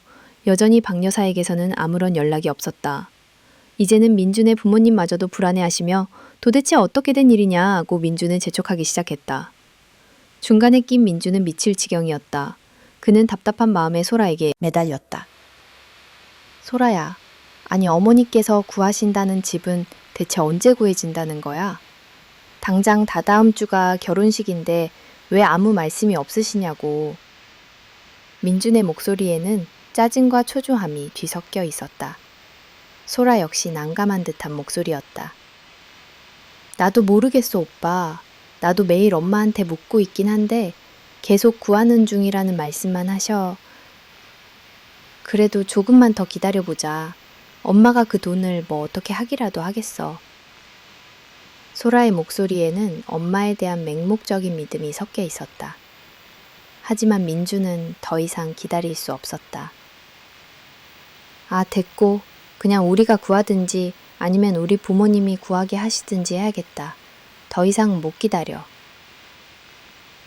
여전히 박 여사에게서는 아무런 연락이 없었다. 이제는 민준의 부모님마저도 불안해하시며 도대체 어떻게 된 일이냐고 민준을 재촉하기 시작했다. 중간에 낀 민준은 미칠 지경이었다. 그는 답답한 마음에 소라에게 매달렸다. 소라야, 아니 어머니께서 구하신다는 집은 대체 언제 구해진다는 거야? 당장 다다음 주가 결혼식인데 왜 아무 말씀이 없으시냐고. 민준의 목소리에는 짜증과 초조함이 뒤섞여 있었다. 소라 역시 난감한 듯한 목소리였다. 나도 모르겠어, 오빠. 나도 매일 엄마한테 묻고 있긴 한데 계속 구하는 중이라는 말씀만 하셔. 그래도 조금만 더 기다려보자. 엄마가 그 돈을 뭐 어떻게 하기라도 하겠어. 소라의 목소리에는 엄마에 대한 맹목적인 믿음이 섞여 있었다. 하지만 민주는 더 이상 기다릴 수 없었다. 아, 됐고. 그냥 우리가 구하든지 아니면 우리 부모님이 구하게 하시든지 해야겠다. 더 이상 못 기다려.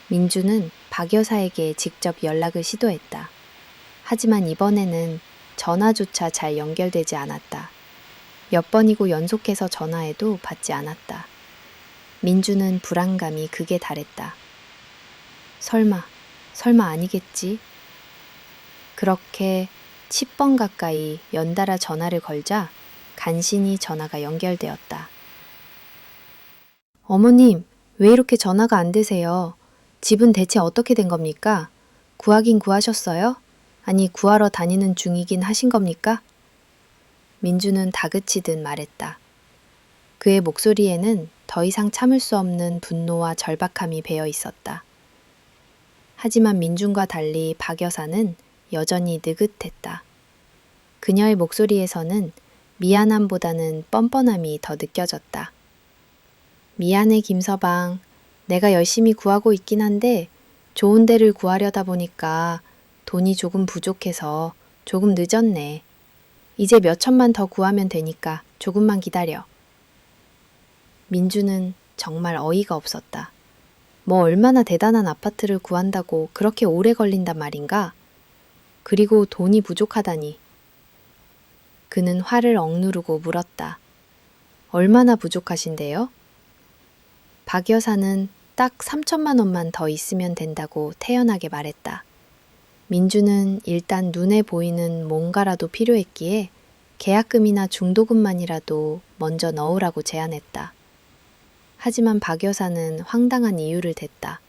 민주는 박 여사에게 직접 연락을 시도했다. 하지만 이번에는 전화조차 잘 연결되지 않았다. 몇 번이고 연속해서 전화해도 받지 않았다. 민주는 불안감이 극에 달했다. 설마 아니겠지? 그렇게 10번 가까이 연달아 전화를 걸자 간신히 전화가 연결되었다. 어머님, 왜 이렇게 전화가 안 되세요? 집은 대체 어떻게 된 겁니까? 구하긴 구하셨어요? 아니, 구하러 다니는 중이긴 하신 겁니까? 민주는 다그치듯 말했다. 그의 목소리에는 더 이상 참을 수 없는 분노와 절박함이 배어 있었다. 하지만 민준과 달리 박 여사는 여전히 느긋했다. 그녀의 목소리에서는 미안함보다는 뻔뻔함이 더 느껴졌다. 미안해, 김서방. 내가 열심히 구하고 있긴 한데 좋은 데를 구하려다 보니까 돈이 조금 부족해서 조금 늦었네. 이제 몇 천만 더 구하면 되니까 조금만 기다려. 민주는 정말 어이가 없었다. 뭐 얼마나 대단한 아파트를 구한다고 그렇게 오래 걸린단 말인가? 그리고 돈이 부족하다니. 그는 화를 억누르고 물었다. 얼마나 부족하신데요? 박 여사는 딱 3천만 원만 더 있으면 된다고 태연하게 말했다. 민주는 일단 눈에 보이는 뭔가라도 필요했기에 계약금이나 중도금만이라도 먼저 넣으라고 제안했다. 하지만 박 여사는 황당한 이유를 댔다.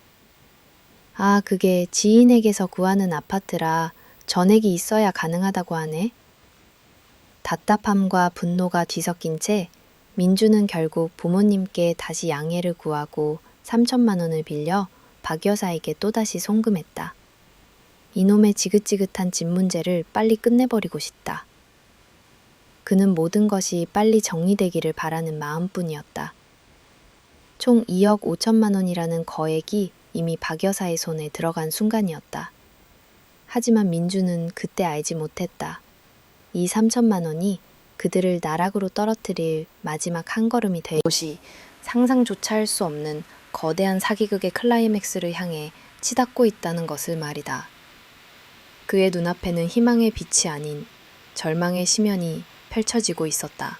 아, 그게 지인에게서 구하는 아파트라 전액이 있어야 가능하다고 하네. 답답함과 분노가 뒤섞인 채 민주는 결국 부모님께 다시 양해를 구하고 3천만 원을 빌려 박 여사에게 또다시 송금했다. 이놈의 지긋지긋한 집 문제를 빨리 끝내버리고 싶다. 그는 모든 것이 빨리 정리되기를 바라는 마음뿐이었다. 총 2억 5천만 원이라는 거액이 이미 박 여사의 손에 들어간 순간이었다. 하지만 민주는 그때 알지 못했다. 이 3천만 원이 그들을 나락으로 떨어뜨릴 마지막 한 걸음이 될 것이 상상조차 할 수 없는 거대한 사기극의 클라이맥스를 향해 치닫고 있다는 것을 말이다. 그의 눈앞에는 희망의 빛이 아닌 절망의 심연이 펼쳐지고 있었다.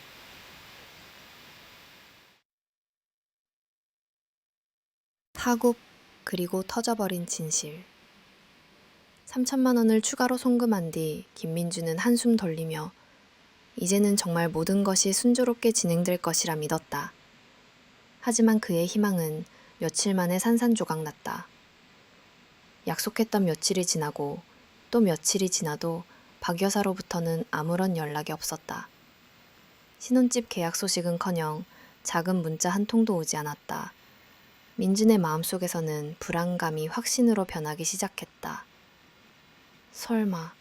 파국 그리고 터져버린 진실. 3천만 원을 추가로 송금한 뒤 김민주는 한숨 돌리며 이제는 정말 모든 것이 순조롭게 진행될 것이라 믿었다. 하지만 그의 희망은 며칠 만에 산산조각났다. 약속했던 며칠이 지나고 또 며칠이 지나도 박 여사로부터는 아무런 연락이 없었다. 신혼집 계약 소식은커녕 작은 문자 한 통도 오지 않았다. 민준의 마음속에서는 불안감이 확신으로 변하기 시작했다. 설마,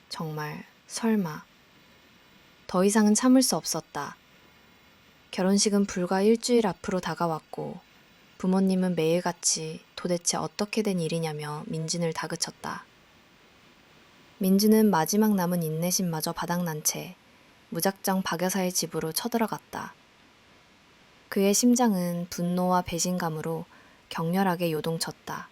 정말 설마. 더 이상은 참을 수 없었다. 결혼식은 불과 일주일 앞으로 다가왔고 부모님은 매일같이 도대체 어떻게 된 일이냐며 민준을 다그쳤다. 민준은 마지막 남은 인내심마저 바닥난 채 무작정 박 여사의 집으로 쳐들어갔다. 그의 심장은 분노와 배신감으로 격렬하게 요동쳤다.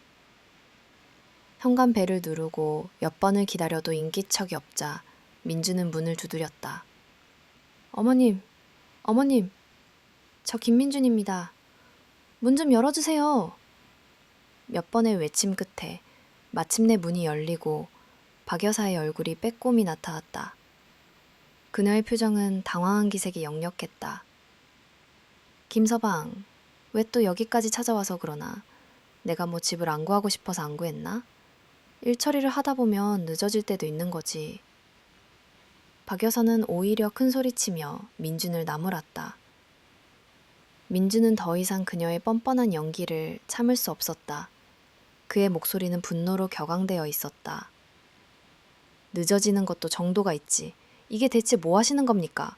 현관벨을 누르고 몇 번을 기다려도 인기척이 없자 민주는 문을 두드렸다. 어머님, 어머님, 저 김민준입니다. 문 좀 열어주세요. 몇 번의 외침 끝에 마침내 문이 열리고 박 여사의 얼굴이 빼꼼히 나타났다. 그녀의 표정은 당황한 기색이 역력했다. 김서방, 왜 또 여기까지 찾아와서 그러나? 내가 뭐 집을 안 구하고 싶어서 안 구했나? 일 처리를 하다 보면 늦어질 때도 있는 거지. 박 여사는 오히려 큰 소리치며 민준을 나무랐다. 민준은 더 이상 그녀의 뻔뻔한 연기를 참을 수 없었다. 그의 목소리는 분노로 격앙되어 있었다. 늦어지는 것도 정도가 있지. 이게 대체 뭐 하시는 겁니까?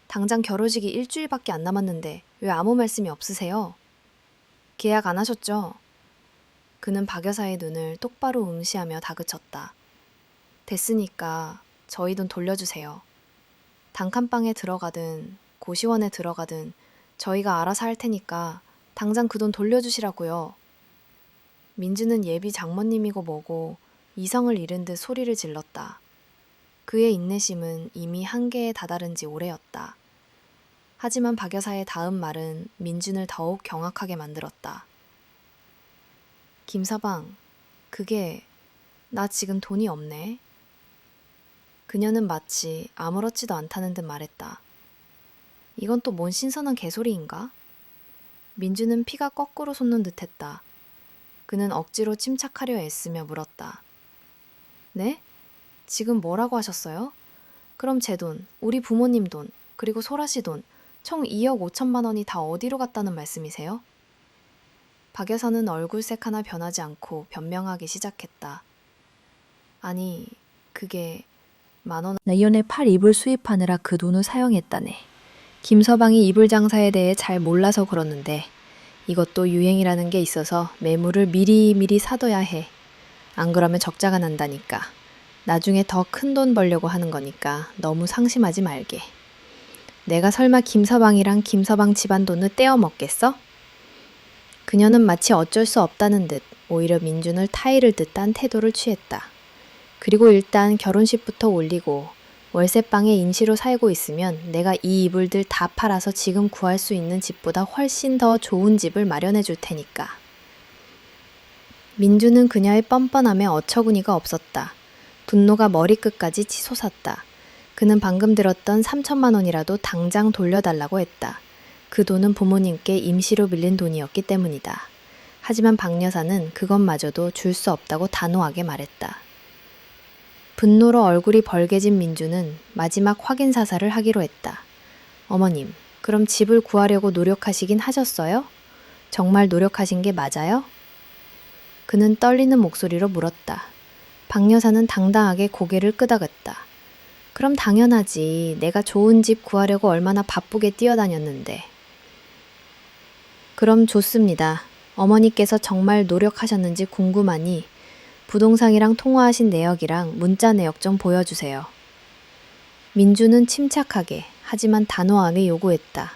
당장 결혼식이 일주일밖에 안 남았는데 왜 아무 말씀이 없으세요? 계약 안 하셨죠? 그는 박 여사의 눈을 똑바로 응시하며 다그쳤다. 됐으니까 저희 돈 돌려주세요. 단칸방에 들어가든 고시원에 들어가든 저희가 알아서 할 테니까 당장 그 돈 돌려주시라고요. 민주는 예비 장모님이고 뭐고 이성을 잃은 듯 소리를 질렀다. 그의 인내심은 이미 한계에 다다른 지 오래였다. 하지만 박 여사의 다음 말은 민준을 더욱 경악하게 만들었다. 김서방, 그게 나 지금 돈이 없네. 그녀는 마치 아무렇지도 않다는 듯 말했다. 이건 또 뭔 신선한 개소리인가? 민주는 피가 거꾸로 솟는 듯했다. 그는 억지로 침착하려 애쓰며 물었다. 네? 지금 뭐라고 하셨어요? 그럼 제 돈, 우리 부모님 돈, 그리고 소라 씨 돈, 총 2억 5천만 원이 다 어디로 갔다는 말씀이세요? 박 여사는 얼굴색 하나 변하지 않고 변명하기 시작했다. 아니, 그게 10,000원. 내년에 팔 이불 수입하느라 그 돈을 사용했다네. 김서방이 이불 장사에 대해 잘 몰라서 그러는데 이것도 유행이라는 게 있어서 매물을 미리미리 사둬야 해. 안 그러면 적자가 난다니까. 나중에 더 큰 돈 벌려고 하는 거니까 너무 상심하지 말게. 내가 설마 김서방이랑 김서방 집안 돈을 떼어 먹겠어? 그녀는 마치 어쩔 수 없다는 듯 오히려 민준을 타이를 듯한 태도를 취했다. 그리고 일단 결혼식부터 올리고 월세방에 임시로 살고 있으면 내가 이 이불들 다 팔아서 지금 구할 수 있는 집보다 훨씬 더 좋은 집을 마련해 줄 테니까. 민주는 그녀의 뻔뻔함에 어처구니가 없었다. 분노가 머리끝까지 치솟았다. 그는 방금 들었던 3천만 원이라도 당장 돌려달라고 했다. 그 돈은 부모님께 임시로 빌린 돈이었기 때문이다. 하지만 박 여사는 그것마저도 줄 수 없다고 단호하게 말했다. 분노로 얼굴이 벌개진 민주는 마지막 확인 사살을 하기로 했다. 어머님, 그럼 집을 구하려고 노력하시긴 하셨어요? 정말 노력하신 게 맞아요? 그는 떨리는 목소리로 물었다. 박 여사는 당당하게 고개를 끄덕였다. 그럼 당연하지. 내가 좋은 집 구하려고 얼마나 바쁘게 뛰어다녔는데. 그럼 좋습니다. 어머니께서 정말 노력하셨는지 궁금하니 부동산이랑 통화하신 내역이랑 문자 내역 좀 보여주세요. 민주는 침착하게 하지만 단호하게 요구했다.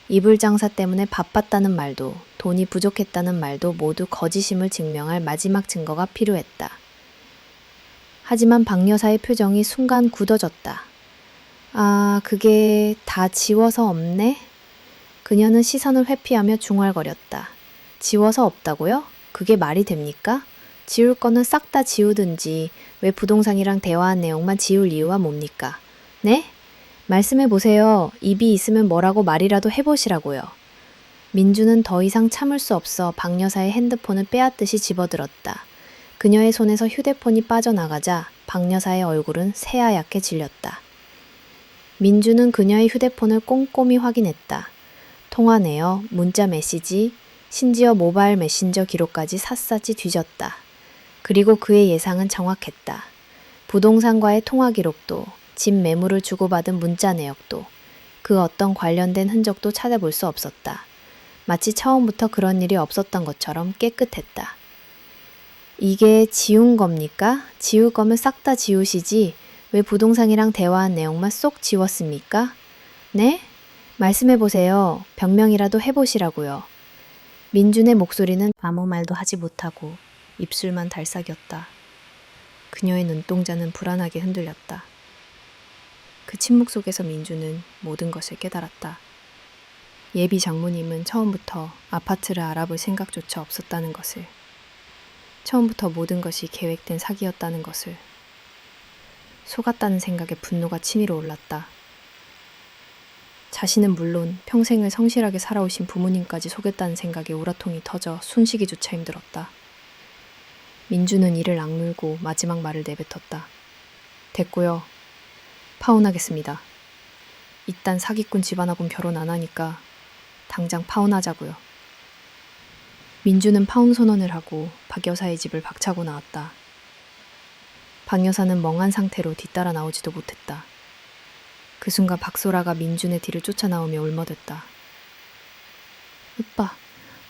이불 장사 때문에 바빴다는 말도 돈이 부족했다는 말도 모두 거짓임을 증명할 마지막 증거가 필요했다. 하지만 박 여사의 표정이 순간 굳어졌다. 아, 그게 다 지워서 없네? 그녀는 시선을 회피하며 중얼거렸다. 지워서 없다고요? 그게 말이 됩니까? 지울 거는 싹 다 지우든지 왜 부동산이랑 대화한 내용만 지울 이유가 뭡니까? 네? 말씀해 보세요. 입이 있으면 뭐라고 말이라도 해보시라고요. 민주는 더 이상 참을 수 없어 박 여사의 핸드폰을 빼앗듯이 집어들었다. 그녀의 손에서 휴대폰이 빠져나가자 박 여사의 얼굴은 새하얗게 질렸다. 민주는 그녀의 휴대폰을 꼼꼼히 확인했다. 통화 내역, 문자 메시지, 심지어 모바일 메신저 기록까지 샅샅이 뒤졌다. 그리고 그의 예상은 정확했다. 부동산과의 통화 기록도, 집 매물을 주고받은 문자 내역도, 그 어떤 관련된 흔적도 찾아볼 수 없었다. 마치 처음부터 그런 일이 없었던 것처럼 깨끗했다. 이게 지운 겁니까? 지울 거면 싹 다 지우시지 왜 부동산이랑 대화한 내용만 쏙 지웠습니까? 네? 말씀해보세요. 변명이라도 해보시라고요. 민준의 목소리는 아무 말도 하지 못하고 입술만 달싹였다. 그녀의 눈동자는 불안하게 흔들렸다. 그 침묵 속에서 민주는 모든 것을 깨달았다. 예비 장모님은 처음부터 아파트를 알아볼 생각조차 없었다는 것을, 처음부터 모든 것이 계획된 사기였다는 것을. 속았다는 생각에 분노가 치밀어 올랐다. 자신은 물론 평생을 성실하게 살아오신 부모님까지 속였다는 생각에 우라통이 터져 숨쉬기조차 힘들었다. 민주는 이를 악물고 마지막 말을 내뱉었다. 됐고요. 파혼하겠습니다. 이딴 사기꾼 집안하고는 결혼 안 하니까 당장 파혼하자고요. 민주는 파혼 선언을 하고 박 여사의 집을 박차고 나왔다. 박 여사는 멍한 상태로 뒤따라 나오지도 못했다. 그 순간 박소라가 민준의 뒤를 쫓아나오며 울먹였다. 오빠,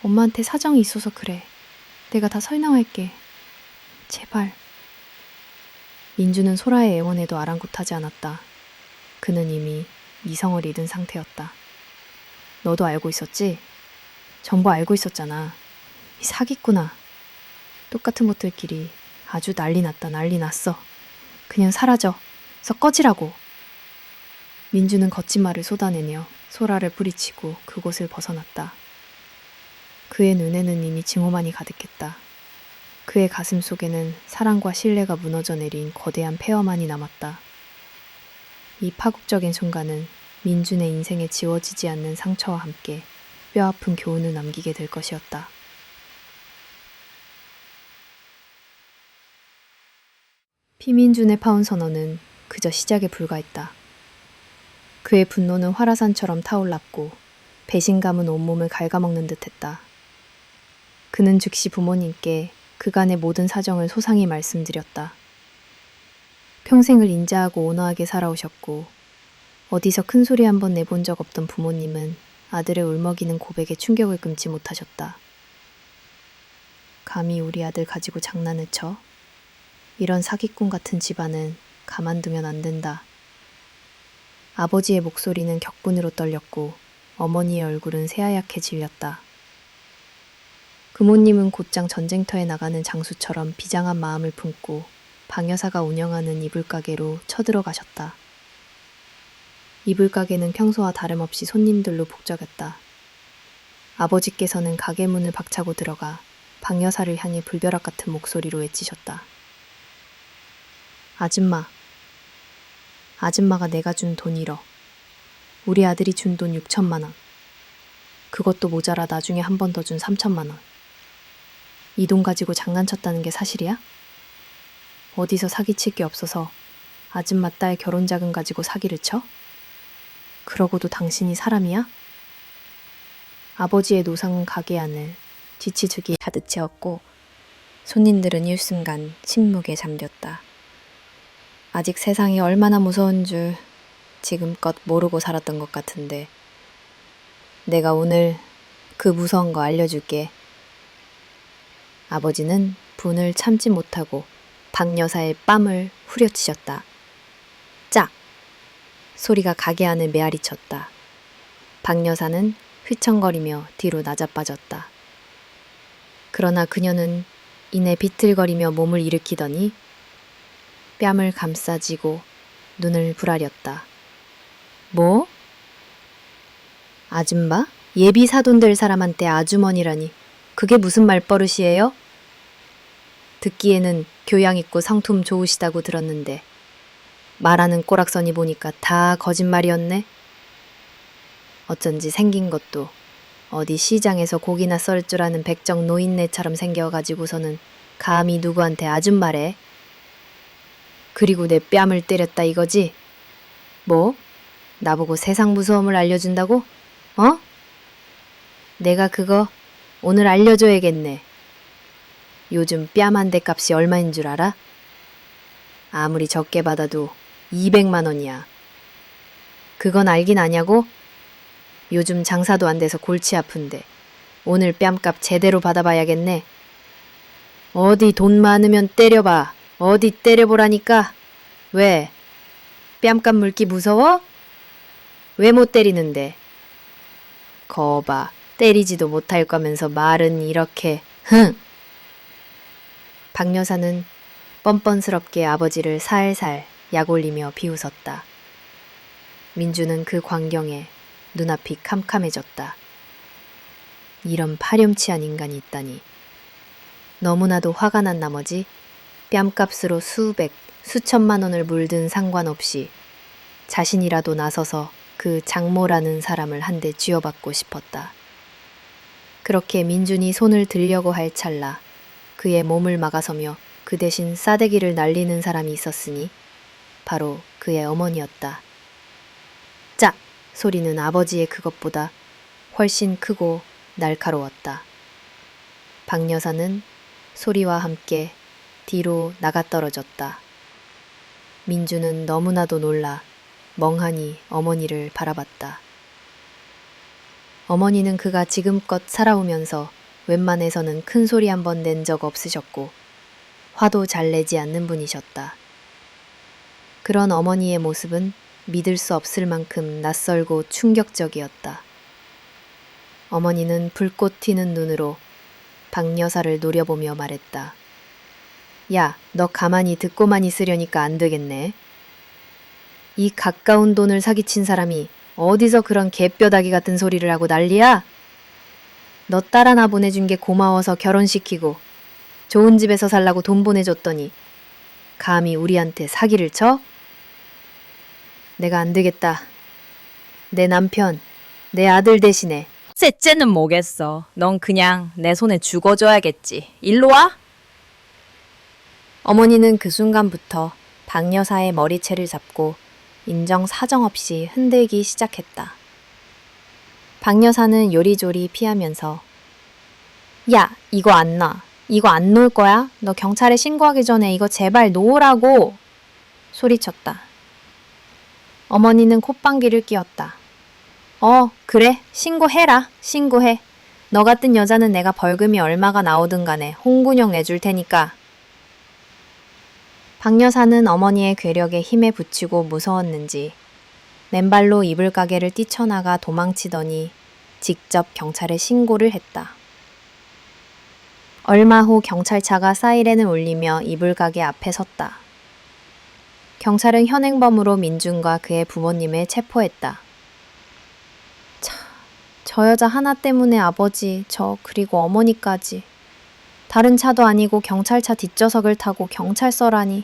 엄마한테 사정이 있어서 그래. 내가 다 설명할게. 제발. 민주는 소라의 애원에도 아랑곳하지 않았다. 그는 이미 이성을 잃은 상태였다. 너도 알고 있었지? 전부 알고 있었잖아. 이 사기꾼아. 똑같은 것들끼리 아주 난리 났다. 난리 났어. 그냥 사라져. 서 꺼지라고. 민주는 거친 말을 쏟아내며 소라를 뿌리치고 그곳을 벗어났다. 그의 눈에는 이미 증오만이 가득했다. 그의 가슴 속에는 사랑과 신뢰가 무너져 내린 거대한 폐허만이 남았다. 이 파국적인 순간은 민준의 인생에 지워지지 않는 상처와 함께 뼈아픈 교훈을 남기게 될 것이었다. 피민준의 파혼 선언은 그저 시작에 불과했다. 그의 분노는 화라산처럼 타올랐고 배신감은 온몸을 갉아먹는 듯했다. 그는 즉시 부모님께 그간의 모든 사정을 소상히 말씀드렸다. 평생을 인자하고 온화하게 살아오셨고 어디서 큰 소리 한번 내본 적 없던 부모님은 아들의 울먹이는 고백에 충격을 금치 못하셨다. 감히 우리 아들 가지고 장난을 쳐? 이런 사기꾼 같은 집안은 가만두면 안 된다. 아버지의 목소리는 격분으로 떨렸고 어머니의 얼굴은 새하얗게 질렸다. 부모님은 곧장 전쟁터에 나가는 장수처럼 비장한 마음을 품고 방 여사가 운영하는 이불가게로 쳐들어가셨다. 이불가게는 평소와 다름없이 손님들로 북적였다. 아버지께서는 가게 문을 박차고 들어가 방 여사를 향해 불벼락 같은 목소리로 외치셨다. 아줌마. 아줌마가 내가 준 돈 잃어. 우리 아들이 준 돈 6천만 원. 그것도 모자라 나중에 한 번 더 준 3천만 원. 이 돈 가지고 장난쳤다는 게 사실이야? 어디서 사기칠 게 없어서 아줌마 딸 결혼 자금 가지고 사기를 쳐? 그러고도 당신이 사람이야? 아버지의 노상은 가게 안을 뒤치죽이 가득 채웠고 손님들은 일순간 침묵에 잠겼다. 아직 세상이 얼마나 무서운 줄 지금껏 모르고 살았던 것 같은데 내가 오늘 그 무서운 거 알려줄게. 아버지는 분을 참지 못하고 박 여사의 뺨을 후려치셨다. 짝! 소리가 가게 안을 메아리쳤다. 박 여사는 휘청거리며 뒤로 낮아빠졌다. 그러나 그녀는 이내 비틀거리며 몸을 일으키더니 뺨을 감싸쥐고 눈을 부라렸다. 뭐? 아줌마? 예비 사돈 될 사람한테 아주머니라니 그게 무슨 말버릇이에요? 듣기에는 교양 있고 성품 좋으시다고 들었는데 말하는 꼬락서니 보니까 다 거짓말이었네. 어쩐지 생긴 것도 어디 시장에서 고기나 썰 줄 아는 백정 노인네처럼 생겨가지고서는 감히 누구한테 아줌마래. 그리고 내 뺨을 때렸다 이거지? 뭐? 나보고 세상 무서움을 알려준다고? 어? 내가 그거 오늘 알려줘야겠네. 요즘 뺨 한 대 값이 얼마인 줄 알아? 아무리 적게 받아도 200만 원이야. 그건 알긴 아냐고? 요즘 장사도 안 돼서 골치 아픈데 오늘 뺨값 제대로 받아봐야겠네. 어디 돈 많으면 때려봐. 어디 때려보라니까. 왜? 뺨값 물기 무서워? 왜 못 때리는데? 거봐. 때리지도 못할 거면서 말은 이렇게. 흥! 박 여사는 뻔뻔스럽게 아버지를 살살 약올리며 비웃었다. 민주는 그 광경에 눈앞이 캄캄해졌다. 이런 파렴치한 인간이 있다니. 너무나도 화가 난 나머지 뺨값으로 수백, 수천만 원을 물든 상관없이 자신이라도 나서서 그 장모라는 사람을 한 대 쥐어받고 싶었다. 그렇게 민준이 손을 들려고 할 찰나 그의 몸을 막아서며 그 대신 싸대기를 날리는 사람이 있었으니 바로 그의 어머니였다. 짝! 소리는 아버지의 그것보다 훨씬 크고 날카로웠다. 박 여사는 소리와 함께 뒤로 나가떨어졌다. 민주는 너무나도 놀라 멍하니 어머니를 바라봤다. 어머니는 그가 지금껏 살아오면서 웬만해서는 큰 소리 한 번 낸 적 없으셨고 화도 잘 내지 않는 분이셨다. 그런 어머니의 모습은 믿을 수 없을 만큼 낯설고 충격적이었다. 어머니는 불꽃 튀는 눈으로 박 여사를 노려보며 말했다. 야, 너 가만히 듣고만 있으려니까 안 되겠네. 이 가까운 돈을 사기친 사람이 어디서 그런 개뼈다귀 같은 소리를 하고 난리야? 너 딸 하나 보내준 게 고마워서 결혼시키고 좋은 집에서 살라고 돈 보내줬더니 감히 우리한테 사기를 쳐? 내가 안 되겠다. 내 남편, 내 아들 대신에. 셋째는 뭐겠어. 넌 그냥 내 손에 죽어줘야겠지. 일로 와? 어머니는 그 순간부터 박 여사의 머리채를 잡고 인정사정 없이 흔들기 시작했다. 박 여사는 요리조리 피하면서 야, 이거 안 놔. 이거 안 놓을 거야? 너 경찰에 신고하기 전에 이거 제발 놓으라고! 소리쳤다. 어머니는 콧방귀를 뀌었다. 그래. 신고해라. 신고해. 너 같은 여자는 내가 벌금이 얼마가 나오든 간에 홍군형 내줄 테니까. 박 여사는 어머니의 괴력에 힘에 부치고 무서웠는지 맨발로 이불 가게를 뛰쳐나가 도망치더니 직접 경찰에 신고를 했다. 얼마 후 경찰차가 사이렌을 울리며 이불 가게 앞에 섰다. 경찰은 현행범으로 민준과 그의 부모님을 체포했다. 저 여자 하나 때문에 아버지, 그리고 어머니까지. 다른 차도 아니고 경찰차 뒷좌석을 타고 경찰서라니.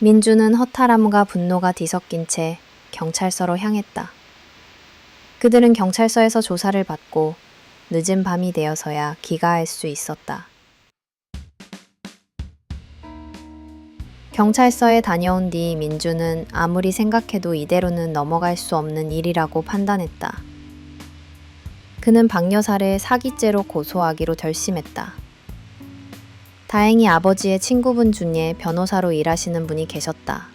민주는 허탈함과 분노가 뒤섞인 채 경찰서로 향했다. 그들은 경찰서에서 조사를 받고 늦은 밤이 되어서야 귀가할 수 있었다. 경찰서에 다녀온 뒤 민주는 아무리 생각해도 이대로는 넘어갈 수 없는 일이라고 판단했다. 그는 박 여사를 사기죄로 고소하기로 결심했다. 다행히 아버지의 친구분 중에 변호사로 일하시는 분이 계셨다.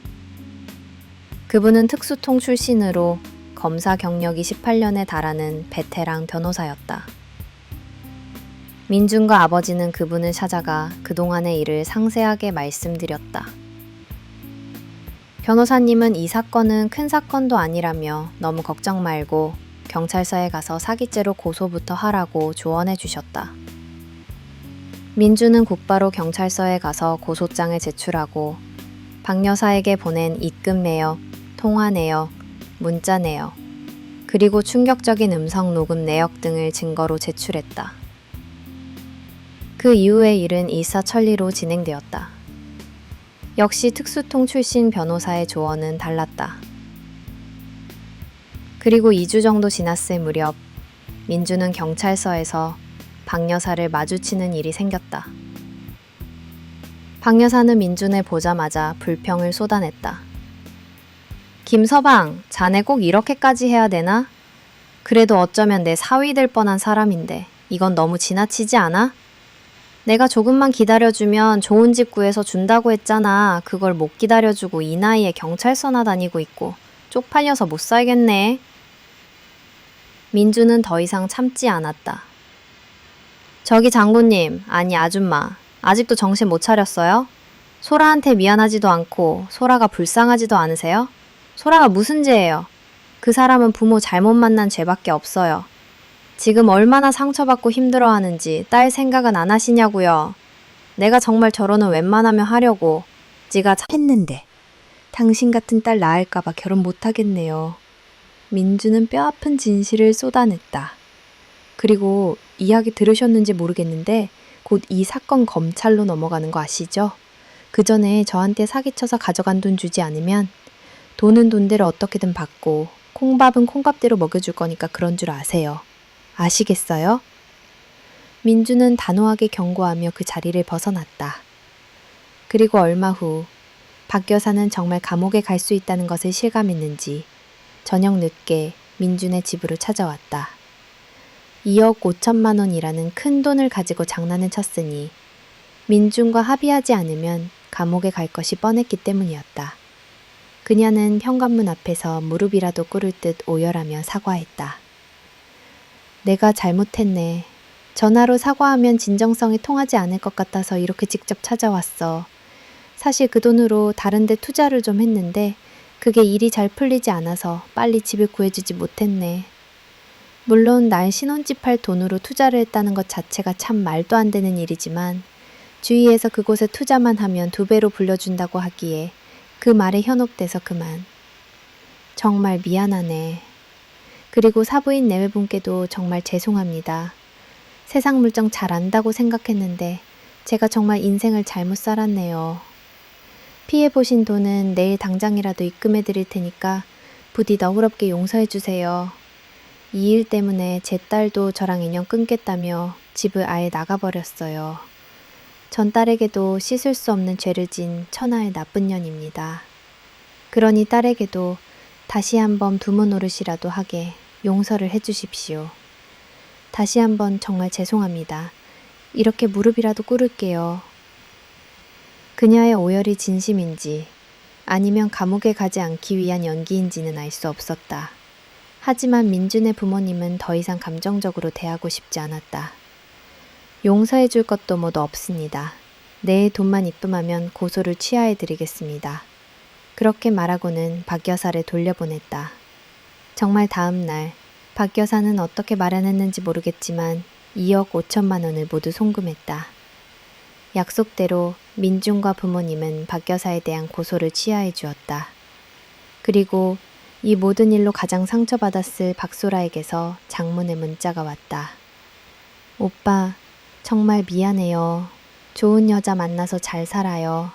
그분은 특수통 출신으로 검사 경력이 18년에 달하는 베테랑 변호사였다. 민준과 아버지는 그분을 찾아가 그동안의 일을 상세하게 말씀드렸다. 변호사님은 이 사건은 큰 사건도 아니라며 너무 걱정 말고 경찰서에 가서 사기죄로 고소부터 하라고 조언해 주셨다. 민주는 곧바로 경찰서에 가서 고소장을 제출하고 박 여사에게 보낸 입금 내역, 통화 내역, 문자 내역, 그리고 충격적인 음성 녹음 내역 등을 증거로 제출했다. 그 이후의 일은 일사천리로 진행되었다. 역시 특수통 출신 변호사의 조언은 달랐다. 그리고 2주 정도 지났을 무렵 민주는 경찰서에서 박 여사를 마주치는 일이 생겼다. 박 여사는 민준을 보자마자 불평을 쏟아냈다. 김서방, 자네 꼭 이렇게까지 해야 되나? 그래도 어쩌면 내 사위 될 뻔한 사람인데 이건 너무 지나치지 않아? 내가 조금만 기다려주면 좋은 집 구해서 준다고 했잖아. 그걸 못 기다려주고 이 나이에 경찰서나 다니고 있고 쪽팔려서 못 살겠네. 민주는 더 이상 참지 않았다. 저기 장군님, 아니 아줌마, 아직도 정신 못 차렸어요? 소라한테 미안하지도 않고 소라가 불쌍하지도 않으세요? 소라가 무슨 죄예요? 그 사람은 부모 잘못 만난 죄밖에 없어요. 지금 얼마나 상처받고 힘들어하는지 딸 생각은 안 하시냐고요. 내가 정말 결혼은 웬만하면 하려고 지가 했는데 당신 같은 딸 낳을까봐 결혼 못하겠네요. 민주는 뼈아픈 진실을 쏟아냈다. 그리고 이야기 들으셨는지 모르겠는데 곧 이 사건 검찰로 넘어가는 거 아시죠? 그 전에 저한테 사기쳐서 가져간 돈 주지 않으면 돈은 돈대로 어떻게든 받고 콩밥은 콩밥대로 먹여줄 거니까 그런 줄 아세요. 아시겠어요? 민주는 단호하게 경고하며 그 자리를 벗어났다. 그리고 얼마 후 박 여사는 정말 감옥에 갈 수 있다는 것을 실감했는지 저녁 늦게 민준의 집으로 찾아왔다. 2억 5천만 원이라는 큰 돈을 가지고 장난을 쳤으니 민준과 합의하지 않으면 감옥에 갈 것이 뻔했기 때문이었다. 그녀는 현관문 앞에서 무릎이라도 꿇을 듯 오열하며 사과했다. 내가 잘못했네. 전화로 사과하면 진정성이 통하지 않을 것 같아서 이렇게 직접 찾아왔어. 사실 그 돈으로 다른 데 투자를 좀 했는데 그게 일이 잘 풀리지 않아서 빨리 집을 구해주지 못했네. 물론 날 신혼집 할 돈으로 투자를 했다는 것 자체가 참 말도 안 되는 일이지만 주위에서 그곳에 투자만 하면 2배로 불려준다고 하기에 그 말에 현혹돼서 그만. 정말 미안하네. 그리고 사부인 내외분께도 정말 죄송합니다. 세상 물정 잘 안다고 생각했는데 제가 정말 인생을 잘못 살았네요. 피해보신 돈은 내일 당장이라도 입금해 드릴 테니까 부디 너그럽게 용서해 주세요. 이 일 때문에 제 딸도 저랑 인연 끊겠다며 집을 아예 나가버렸어요. 전 딸에게도 씻을 수 없는 죄를 진 천하의 나쁜 년입니다. 그러니 딸에게도 다시 한번 두모 노릇이라도 하게 용서를 해주십시오. 다시 한번 정말 죄송합니다. 이렇게 무릎이라도 꿇을게요. 그녀의 오열이 진심인지 아니면 감옥에 가지 않기 위한 연기인지는 알 수 없었다. 하지만 민준의 부모님은 더 이상 감정적으로 대하고 싶지 않았다. 용서해 줄 것도 모두 없습니다. 내 돈만 입금하면 고소를 취하해 드리겠습니다. 그렇게 말하고는 박 여사를 돌려보냈다. 정말 다음 날 박 여사는 어떻게 마련했는지 모르겠지만 2억 5천만 원을 모두 송금했다. 약속대로 민준과 부모님은 박 여사에 대한 고소를 취하해 주었다. 그리고 이 모든 일로 가장 상처받았을 박소라에게서 장문의 문자가 왔다. 오빠, 정말 미안해요. 좋은 여자 만나서 잘 살아요.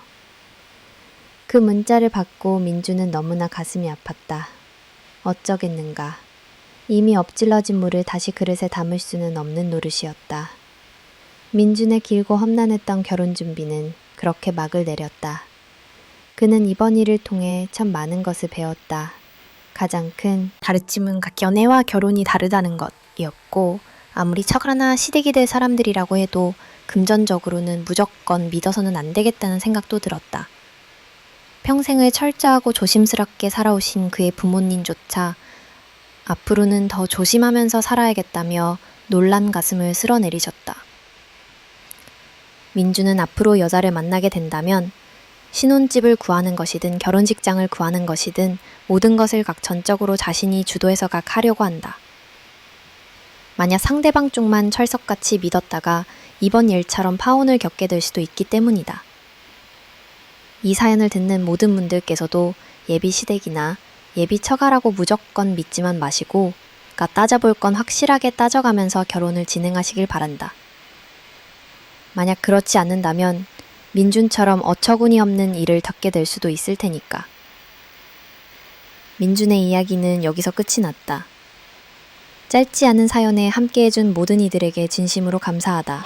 그 문자를 받고 민주는 너무나 가슴이 아팠다. 어쩌겠는가. 이미 엎질러진 물을 다시 그릇에 담을 수는 없는 노릇이었다. 민준의 길고 험난했던 결혼 준비는 그렇게 막을 내렸다. 그는 이번 일을 통해 참 많은 것을 배웠다. 가장 큰 가르침은 연애와 결혼이 다르다는 것이었고, 아무리 척하나 시댁이 될 사람들이라고 해도 금전적으로는 무조건 믿어서는 안 되겠다는 생각도 들었다. 평생을 철저하고 조심스럽게 살아오신 그의 부모님조차 앞으로는 더 조심하면서 살아야겠다며 놀란 가슴을 쓸어내리셨다. 민주는 앞으로 여자를 만나게 된다면 신혼집을 구하는 것이든 결혼식장을 구하는 것이든 모든 것을 전적으로 자신이 주도해서 하려고 한다. 만약 상대방 쪽만 철석같이 믿었다가 이번 일처럼 파혼을 겪게 될 수도 있기 때문이다. 이 사연을 듣는 모든 분들께서도 예비 시댁이나 예비 처가라고 무조건 믿지만 마시고 따져볼 건 확실하게 따져가면서 결혼을 진행하시길 바란다. 만약 그렇지 않는다면 민준처럼 어처구니 없는 일을 겪게 될 수도 있을 테니까. 민준의 이야기는 여기서 끝이 났다. 짧지 않은 사연에 함께해준 모든 이들에게 진심으로 감사하다.